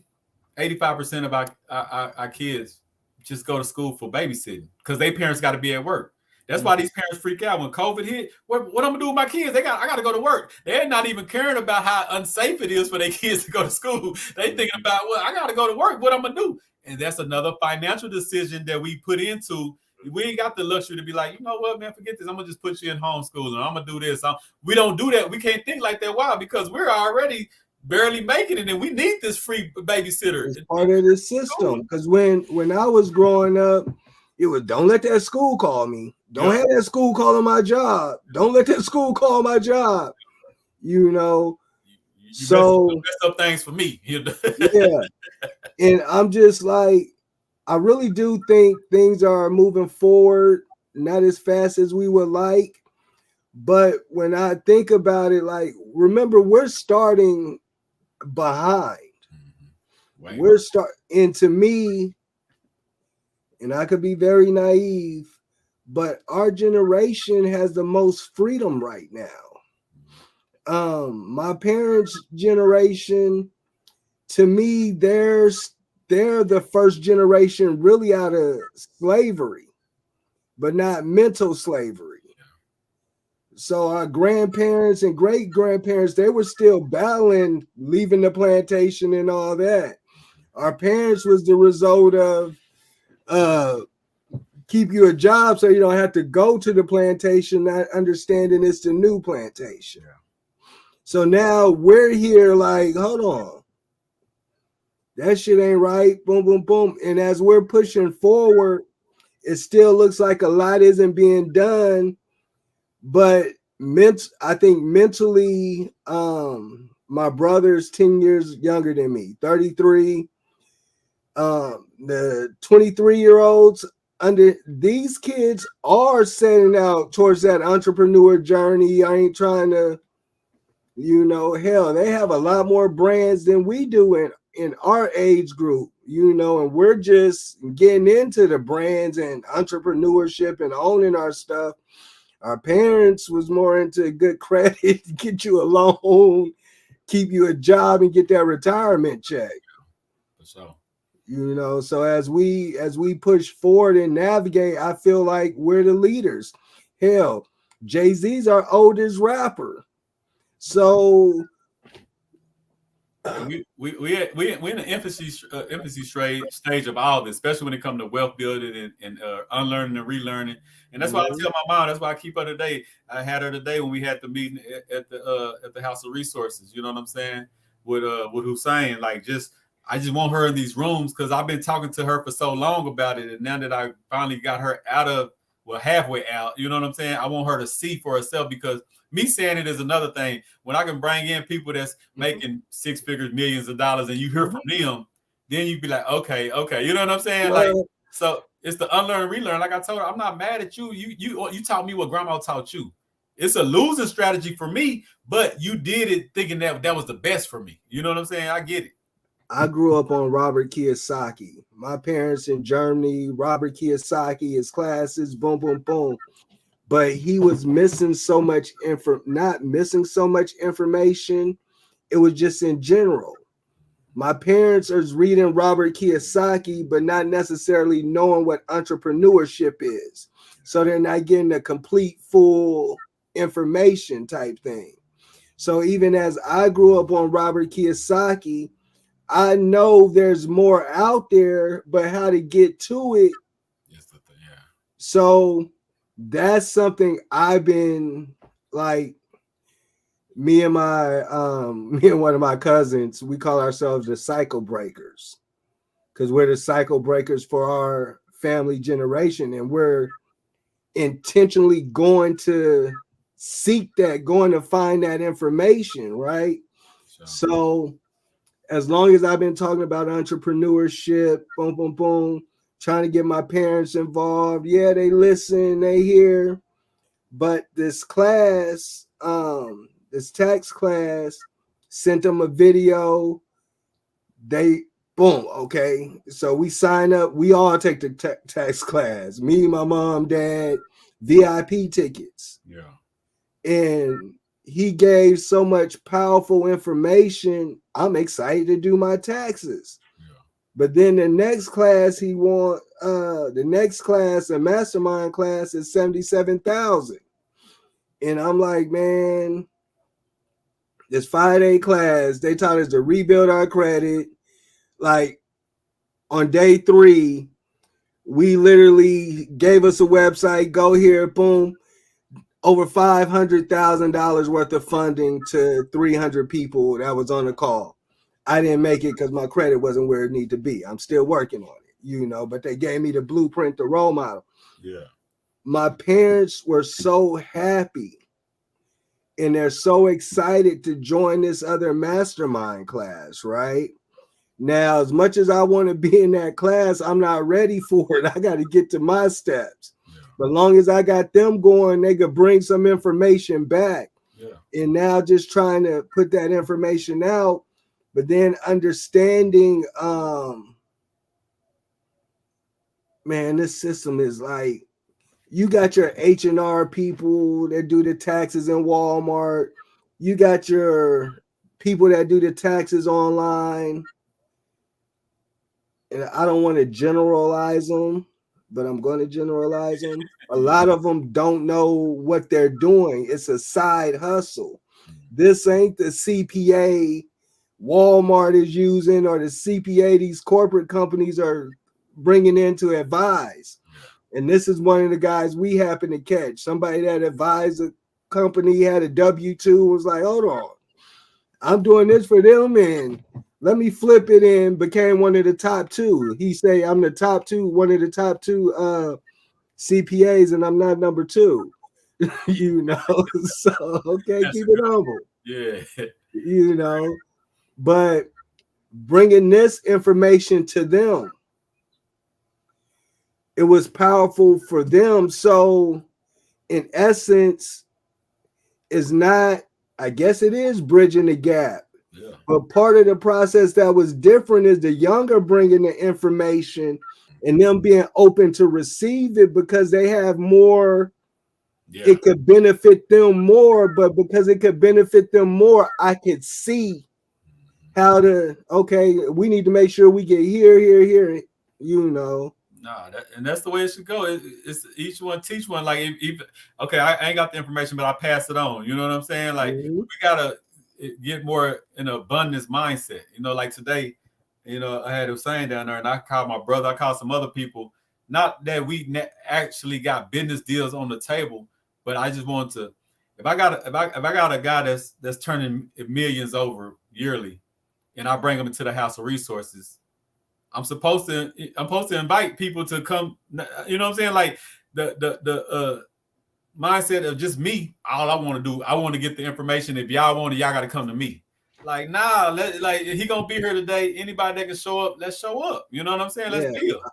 85% of our kids just go to school for babysitting because their parents got to be at work. That's why these parents freak out when COVID hit. What I'm gonna do with my kids? I got to go to work. They're not even caring about how unsafe it is for their kids to go to school. They thinking about, well, I got to go to work. What I'm gonna do? And that's another financial decision that we put into. We ain't got the luxury to be like, you know what, man, forget this. I'm gonna just put you in homeschool and I'm gonna do this. We don't do that. We can't think like that. Why? Because we're already barely making it, and we need this free babysitter. It's part of the system. Because when I was growing up, it was don't let that school call me. Don't have that school calling my job. Don't let that school call my job. You know. So mess up things for me. Yeah. And I'm just like, I really do think things are moving forward, not as fast as we would like. But when I think about it, like, remember, we're starting behind. Right. And to me, and I could be very naive, but our generation has the most freedom right now. My parents' generation, to me, they're the first generation really out of slavery, but not mental slavery. So our grandparents and great grandparents, they were still battling, leaving the plantation and all that. Our parents was the result of keep you a job so you don't have to go to the plantation, not understanding it's the new plantation. Yeah. So now we're here like, hold on. That shit ain't right. Boom, boom, boom. And as we're pushing forward, it still looks like a lot isn't being done. But I think mentally, my brother's 10 years younger than me, 33. The 23-year-olds under these kids are setting out towards that entrepreneur journey. I ain't trying to, you know, hell, they have a lot more brands than we do in our age group, you know, and we're just getting into the brands and entrepreneurship and owning our stuff. Our parents was more into good credit, get you a loan, keep you a job, and get that retirement check. So, you know, so as we push forward and navigate, I feel like we're the leaders. Hell, Jay-Z's our oldest rapper. So we're in the infancy stage of all this, especially when it comes to wealth building and unlearning and relearning. And that's why I tell my mom. That's why I keep her today. I had her today when we had the meeting at the House of Resources. You know what I'm saying? With Hussein, like I just want her in these rooms because I've been talking to her for so long about it, and now that I finally got her halfway out, you know what I'm saying? I want her to see for herself, because me saying it is another thing. When I can bring in people that's making six figures, millions of dollars, and you hear from them, then you be like, okay, you know what I'm saying? Like, so It's the unlearn, relearn. Like I told her, I'm not mad at you. You taught me what grandma taught you. It's a losing strategy for me, but you did it thinking that was the best for me. You know what I'm saying? I get it. I grew up on Robert Kiyosaki. My parents in Germany, Robert Kiyosaki, his classes, boom, boom, boom. But he was missing so much not missing so much information. It was just in general. My parents are reading Robert Kiyosaki, but not necessarily knowing what entrepreneurship is. So they're not getting a complete, full information type thing. So even as I grew up on Robert Kiyosaki, I know there's more out there, but how to get to it. Yes, yeah. So that's something I've been like, me and one of my cousins, we call ourselves the cycle breakers because we're the cycle breakers for our family generation. And we're intentionally going to seek that, going to find that information, right? So as long as I've been talking about entrepreneurship, boom, boom, boom, trying to get my parents involved. Yeah, they listen, they hear. But this class, this tax class, sent them a video. They, boom, okay. So we sign up. We all take the tax class. Me, my mom, dad, VIP tickets. Yeah. And he gave so much powerful information. I'm excited to do my taxes. Yeah. But then the next class a mastermind class is $77,000. And I'm like, man, this 5-day class, they taught us to rebuild our credit. Like on day 3, we literally gave us a website, go here, boom. Over $500,000 worth of funding to 300 people that was on the call. I didn't make it because my credit wasn't where it needed to be. I'm still working on it, but they gave me the blueprint, the role model. Yeah. My parents were so happy and they're so excited to join this other mastermind class, right? Now, as much as I want to be in that class, I'm not ready for it. I got to get to my steps. But long as I got them going, they could bring some information back. Yeah. And now just trying to put that information out, but then understanding, man, this system is like, you got your H&R people that do the taxes in Walmart. You got your people that do the taxes online. And I don't want to generalize them, but I'm going to generalize them. A lot of them don't know what they're doing. It's a side hustle. This ain't the CPA Walmart is using or the CPA these corporate companies are bringing in to advise. And this is one of the guys we happen to catch. Somebody that advised a company, had a W-2, was like, hold on, I'm doing this for them and let me flip it and became one of the top 2. He say I'm the top 2, one of the top 2 CPAs, and I'm not number 2. So okay, That's keep it humble. Yeah. But bringing this information to them, it was powerful for them. So in essence, is not, I guess it is bridging the gap. Yeah. But part of the process that was different is the younger bringing the information and them being open to receive it because they have more. Yeah. It could benefit them more, but because it could benefit them more, I could see how to, okay, we need to make sure we get here, Nah, and that's the way it should go. It's each one teach one. Like, okay, I ain't got the information, but I pass it on. You know what I'm saying? Like, we gotta get more in an abundance mindset. Like today, I had Hussein down there, and I called my brother. I called some other people. Not that we actually got business deals on the table, but I just want to. If I got a guy that's turning millions over yearly, and I bring him into the House of Resources, I'm supposed to invite people to come. You know what I'm saying? Like the mindset of just me. All I want to do, I want to get the information. If y'all want it, y'all got to come to me. Like, nah, he gonna be here today. Anybody that can show up, let's show up. You know what I'm saying? Let's build.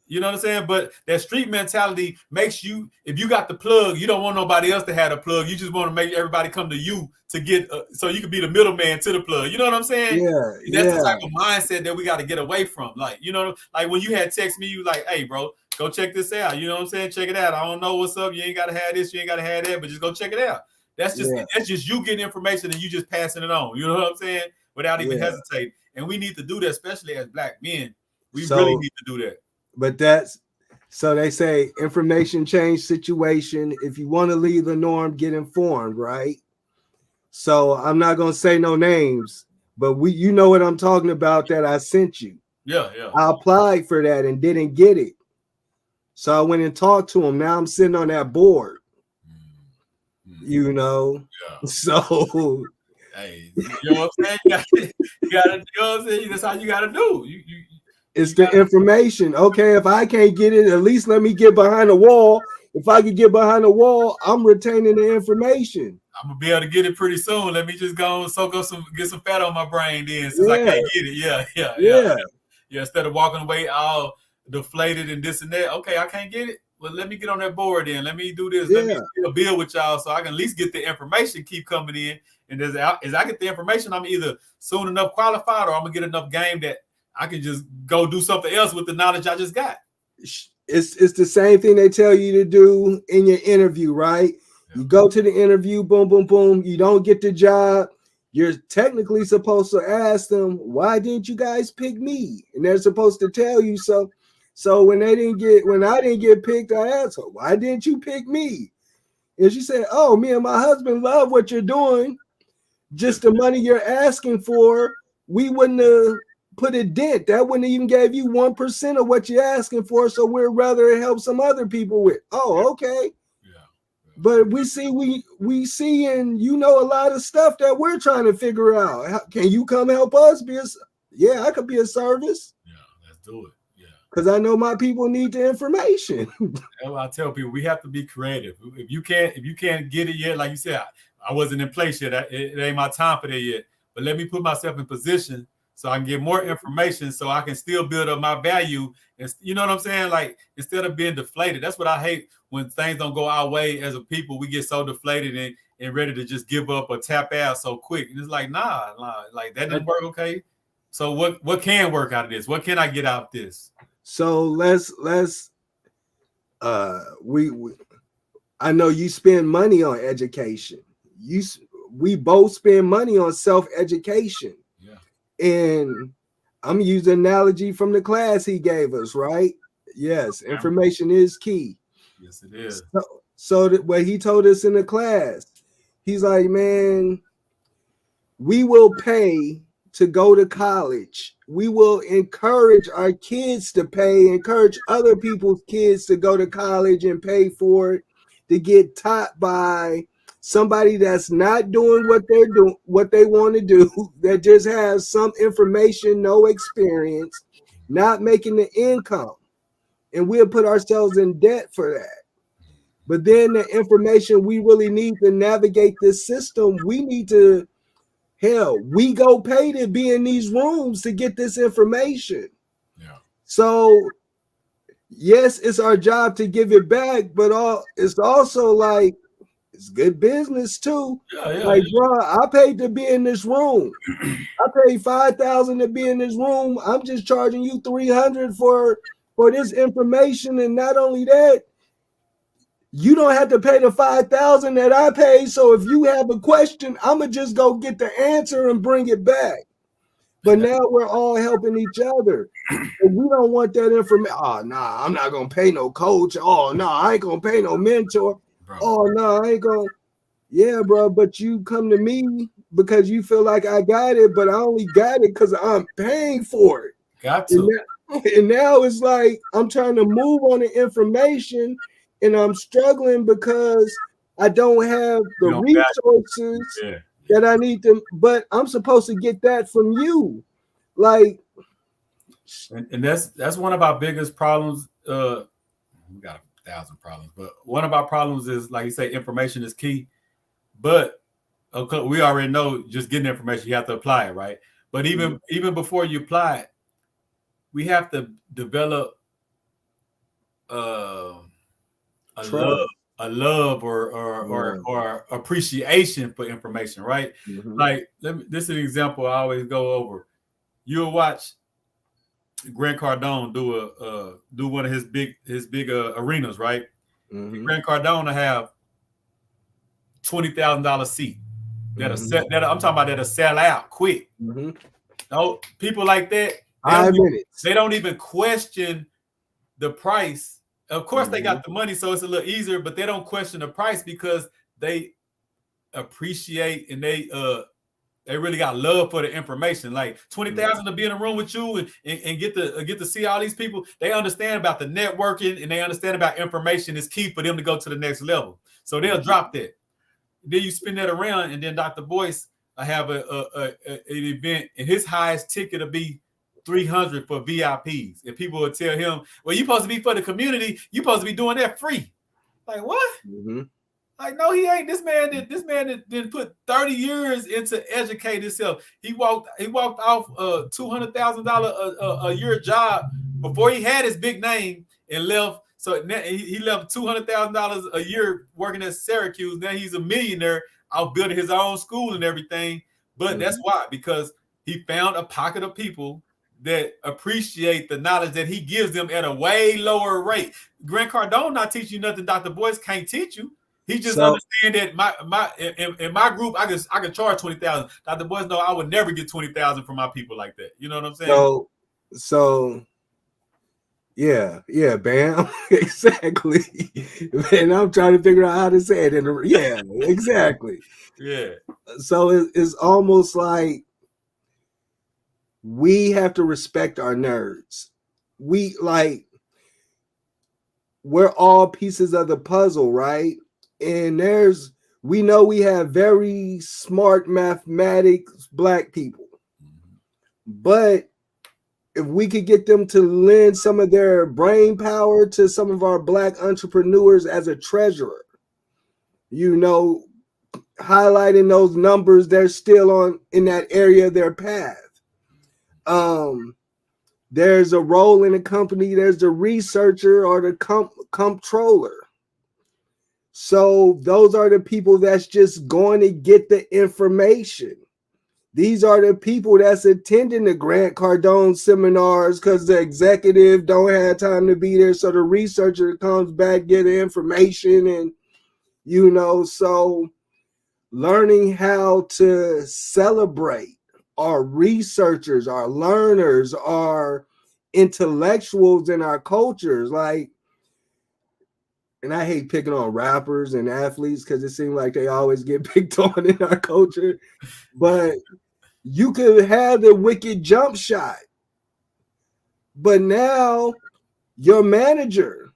You know what I'm saying? But that street mentality makes you, if you got the plug, you don't want nobody else to have the plug. You just want to make everybody come to you to get, so you can be the middleman to the plug. You know what I'm saying? Yeah, And that's the type of mindset that we got to get away from. Like, you know, like when you had text me, you like, hey, bro, go check this out. You know what I'm saying? Check it out. I don't know what's up. You ain't got to have this. You ain't got to have that, but just go check it out. That's just you getting information and you just passing it on. You know what I'm saying? Without even hesitating. And we need to do that, especially as Black men. We really need to do that. But that's, so they say information change situation. If you want to leave the norm, get informed, right? So I'm not going to say no names, but you know what I'm talking about that I sent you. Yeah. I applied for that and didn't get it. So I went and talked to him. Now I'm sitting on that board. You know, so hey, you know what I'm saying? You gotta, you know what I'm saying? That's how you gotta do. It's the information. Okay, if I can't get it, at least let me get behind the wall. If I can get behind the wall, I'm retaining the information. I'm gonna be able to get it pretty soon. Let me just go and get some fat on my brain then, since I can't get it. Yeah. Instead of walking away all deflated and this and that. Okay, I can't get it. Well, let me get on that board then. Let me do this. Let me do a bill with y'all so I can at least get the information keep coming in. And as I get the information, I'm either soon enough qualified or I'm gonna get enough game that I can just go do something else with the knowledge I just got. It's the same thing they tell you to do in your interview, right? You go to the interview, boom, boom, boom. You don't get the job. You're technically supposed to ask them, why didn't you guys pick me? And they're supposed to tell you so. So when I didn't get picked, I asked her, why didn't you pick me? And she said, oh, me and my husband love what you're doing. Just the money you're asking for, we wouldn't have put a dent. That wouldn't even gave you 1% of what you're asking for. So we'd rather help some other people with. Oh, okay. But we see, and you know a lot of stuff that we're trying to figure out. Can you come help us? I could be a service. Yeah, let's do it. Because I know my people need the information. I tell people we have to be creative. If you can't get it yet, like you said, I wasn't in place yet. It ain't my time for that yet. But let me put myself in position so I can get more information so I can still build up my value. And you know what I'm saying? Like, instead of being deflated, that's what I hate when things don't go our way as a people. We get so deflated and ready to just give up or tap out so quick. And it's like, nah, like that didn't work. Okay. So what can work out of this? What can I get out of this? So let's I know you spend money on education. We both spend money on self-education. And I'm using an analogy from the class he gave us, right? Yes, information is key. Yes, it is. So what he told us in the class, he's like, man, we will pay to go to college. We will encourage our kids to pay, encourage other people's kids to go to college and pay for it, to get taught by somebody that's not doing what they're doing, what they want to do, that just has some information, no experience, not making the income. And we'll put ourselves in debt for that. But then the information we really need to navigate this system, we need to, we go pay to be in these rooms to get this information. So yes, it's our job to give it back, but it's also like, it's good business too. Bro, I paid to be in this room. I paid $5,000 to be in this room. I'm just charging you $300 for this information. And not only that, you don't have to pay the $5,000 that I paid. So if you have a question, I'm gonna just go get the answer and bring it back. But now we're all helping each other. And we don't want that information. Oh, nah, I'm not gonna pay no coach. Oh, no, I ain't gonna pay no mentor. Bro. Oh, no, I ain't gonna. Yeah, bro, but you come to me because you feel like I got it, but I only got it because I'm paying for it. Got to. And now it's like I'm trying to move on the information and I'm struggling because I don't have the resources that I need to, but I'm supposed to get that from you. Like, and that's one of our biggest problems. We got 1,000 problems, but one of our problems is, like you say, information is key. But we already know just getting information, you have to apply it, right? But even before you apply it, we have to develop uh, a Trust. love or appreciation for information, right? Mm-hmm. Like this is an example I always go over. You'll watch Grant Cardone do one of his big arenas, right? Mm-hmm. Grant Cardone to have $20,000 seat that'll set that I'm talking about that'll sell out quick. Mm-hmm. No, people like that, 5 minutes. they don't even question the price. Of course, they got the money, so it's a little easier, but they don't question the price because they appreciate and they really got love for the information. Like 20,000 to be in a room with you and get to see all these people. They understand about the networking and they understand about information is key for them to go to the next level. So they'll drop that. Then you spin that around, and then Dr. Boyce have an event, and his highest ticket will be $300 for VIPs. And people will tell him, well, you're supposed to be for the community. You're supposed to be doing that free. Like, what? Mm-hmm. Like, no, he ain't. This man did put 30 years into educate himself. He walked off a $200,000 a year job before he had his big name and left. So he left $200,000 a year working at Syracuse. Now he's a millionaire out building his own school and everything. But that's why, because he found a pocket of people that appreciate the knowledge that he gives them at a way lower rate. Grant Cardone not teaching you nothing Dr. Boyce can't teach you. He just understand that in my group, I could charge 20,000. Dr. Boyce, no, I would never get 20,000 from my people like that. You know what I'm saying? So yeah, Bam. Exactly. Man, I'm trying to figure out how to say it. Yeah, exactly. Yeah. So it's almost like we have to respect our nerds. We're all pieces of the puzzle, right? And we know we have very smart mathematics black people, but if we could get them to lend some of their brain power to some of our black entrepreneurs as a treasurer, highlighting those numbers, they're still in that area of their path. There's a role in a company, there's the researcher or the comptroller. So those are the people that's just going to get the information. These are the people that's attending the Grant Cardone seminars because the executive don't have time to be there. So the researcher comes back, get the information, and so learning how to celebrate our researchers, our learners, our intellectuals in our cultures, and I hate picking on rappers and athletes because it seems like they always get picked on in our culture. But you could have the wicked jump shot. But now your manager,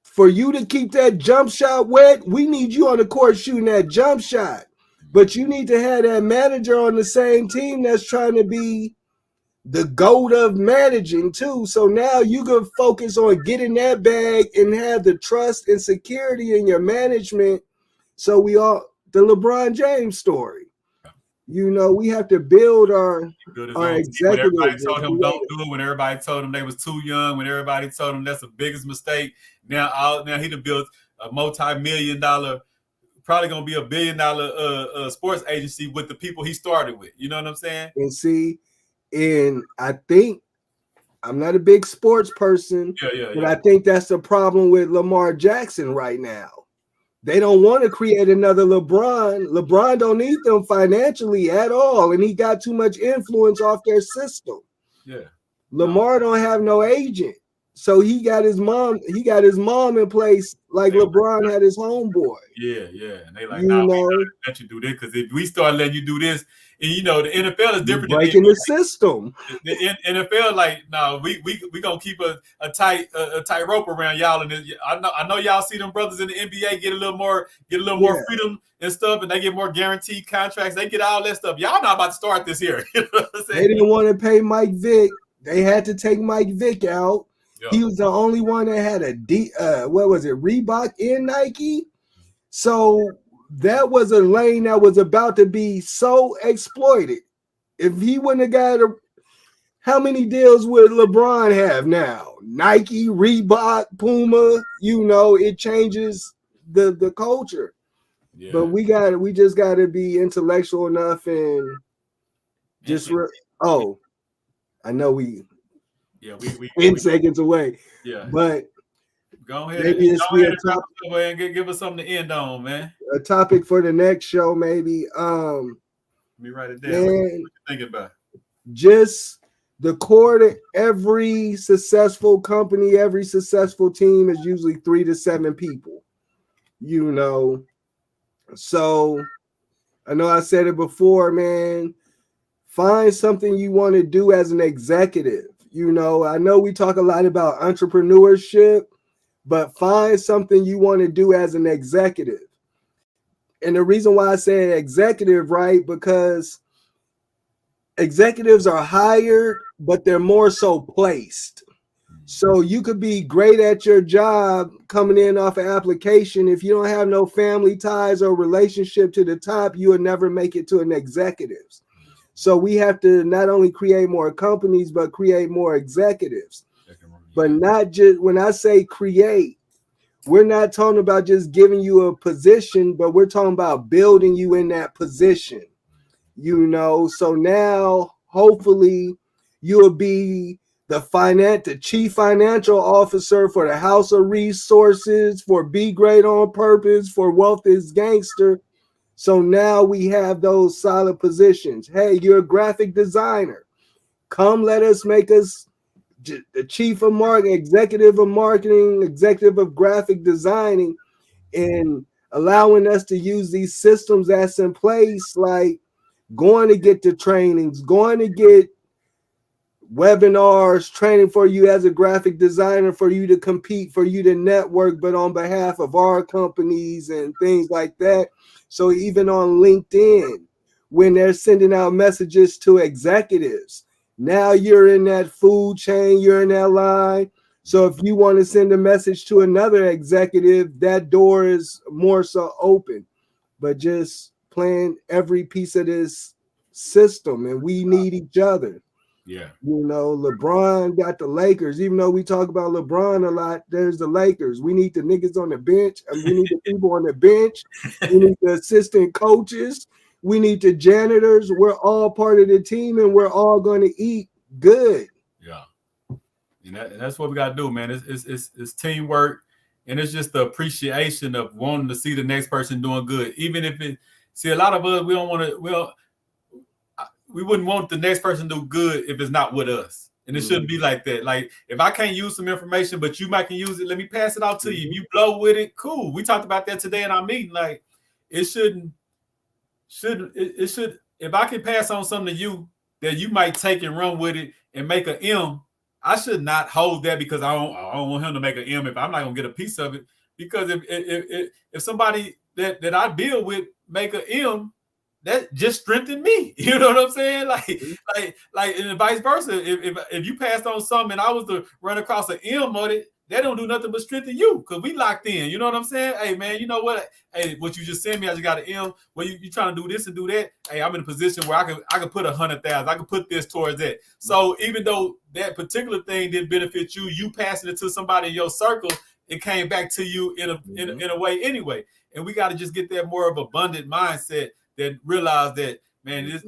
for you to keep that jump shot wet, we need you on the court shooting that jump shot. But you need to have that manager on the same team that's trying to be the GOAT of managing too. So now you can focus on getting that bag and have the trust and security in your management. So the LeBron James story. We have to build our executives. When everybody told him don't do it, when everybody told him they was too young, when everybody told him that's the biggest mistake. Now he done built a multi-million-dollar, probably gonna be $1 billion sports agency with the people he started with. You know what I'm saying? And see, and I think I'm not a big sports person, but I think that's the problem with Lamar Jackson right now. They don't want to create another LeBron. LeBron don't need them financially at all, and he got too much influence off their system. Yeah. Lamar don't have no agent. So he got his mom in place like LeBron had his homeboy. Yeah. And they like, we gotta let you do this, because if we start letting you do this, and the NFL is different. Breaking the system. The NFL, like, no, we gonna keep a tight rope around y'all. And I know y'all see them brothers in the NBA get a little more freedom and stuff, and they get more guaranteed contracts. They get all that stuff. Y'all not about to start this here. You know what I'm saying? They didn't want to pay Mike Vick. They had to take Mike Vick out. Yep. He was the only one that had Reebok and Nike. So that was a lane that was about to be so exploited. If he wouldn't have How many deals would LeBron have now? Nike, Reebok, Puma, it changes the culture. Yeah. But we just gotta be intellectual enough and just I know we 10 seconds away. Yeah. But go ahead maybe it's be a topic and give us something to end on, man. A topic for the next show, maybe. Let me write it down. Man, what you thinking about? Just the core to every successful company, every successful team is usually 3 to 7 people. So I know I said it before, man. Find something you want to do as an executive. I know we talk a lot about entrepreneurship, but find something you want to do as an executive. And the reason why I say executive, right? Because executives are hired, but they're more so placed. So you could be great at your job coming in off an application. If you don't have no family ties or relationship to the top, you will never make it to an executive. So we have to not only create more companies, but create more executives. But not just, when I say create, we're not talking about just giving you a position, but we're talking about building you in that position. So now hopefully you'll be the chief financial officer for the House of Resources, for Be Great on Purpose, for Wealth is Gangster. So now we have those solid positions. Hey, you're a graphic designer. Come, let us make us the chief of marketing, executive of marketing, executive of graphic designing, and allowing us to use these systems that's in place, like going to get the trainings, going to get webinars, training for you as a graphic designer, for you to compete, for you to network, but on behalf of our companies and things like that. So even on LinkedIn, when they're sending out messages to executives, now you're in that food chain, you're in that line. So if you want to send a message to another executive, that door is more so open. But just playing every piece of this system, and we need each other. Yeah. LeBron got the Lakers. Even though we talk about LeBron a lot, there's the Lakers. We need the niggas on the bench. We need the people on the bench. We need the assistant coaches. We need the janitors. We're all part of the team, and we're all going to eat good. Yeah. And that's what we got to do, man. It's teamwork, and it's just the appreciation of wanting to see the next person doing good. Even if a lot of us, we don't want to, we wouldn't want the next person to do good if it's not with us. And it shouldn't be like that. Like, if I can't use some information, but you might can use it, let me pass it out to you. If you blow with it, cool. We talked about that today in our meeting. Like, it should, if I can pass on something to you that you might take and run with it and make an M, I should not hold that because I don't want him to make an M if I'm not gonna get a piece of it. Because if somebody that I deal with make an M, that just strengthened me. You know what I'm saying? Like, and vice versa. If you passed on something and I was to run across an M on it, that don't do nothing but strengthen you because we locked in. You know what I'm saying? Hey, man, you know what? Hey, what you just sent me, I just got an M. Well, you trying to do this and do that. Hey, I'm in a position where I can put 100,000. I can put this towards that. So even though that particular thing didn't benefit you, you passing it to somebody in your circle, it came back to you in a way anyway. And we got to just get that more of abundant mindset that realize that, man,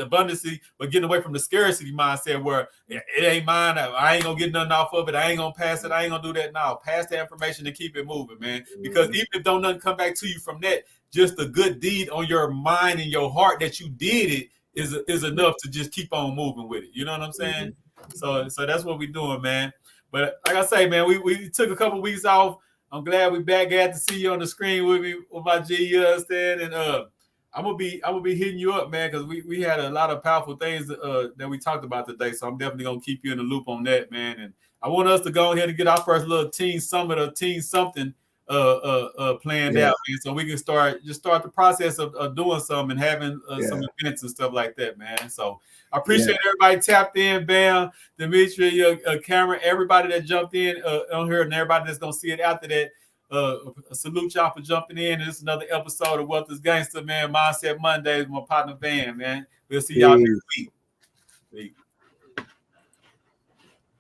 abundance, but getting away from the scarcity mindset where it ain't mine. I ain't gonna get nothing off of it. I ain't gonna pass it. I ain't gonna do that now. Pass the information and keep it moving, man. Because even if don't nothing come back to you from that, just a good deed on your mind and your heart that you did it is enough to just keep on moving with it. You know what I'm saying? So that's what we're doing, man. But like I say, man, we took a couple weeks off. I'm glad we back. Glad to see you on the screen with me with my G. You understand? And I'm gonna be hitting you up, man, because we had a lot of powerful things that we talked about today. So I'm definitely gonna keep you in the loop on that, man. And I want us to go ahead and get our first little team summit or team something planned out, man, so we can start the process of doing something and having some events and stuff like that, man. So I appreciate everybody tapped in, Bam, Dimitri, Cameron, everybody that jumped in on here, and everybody that's gonna see it after that. Salute y'all for jumping in. This is another episode of Wealth is Gangster, man. Mindset Mondays with my partner Van, man. We'll see y'all next week.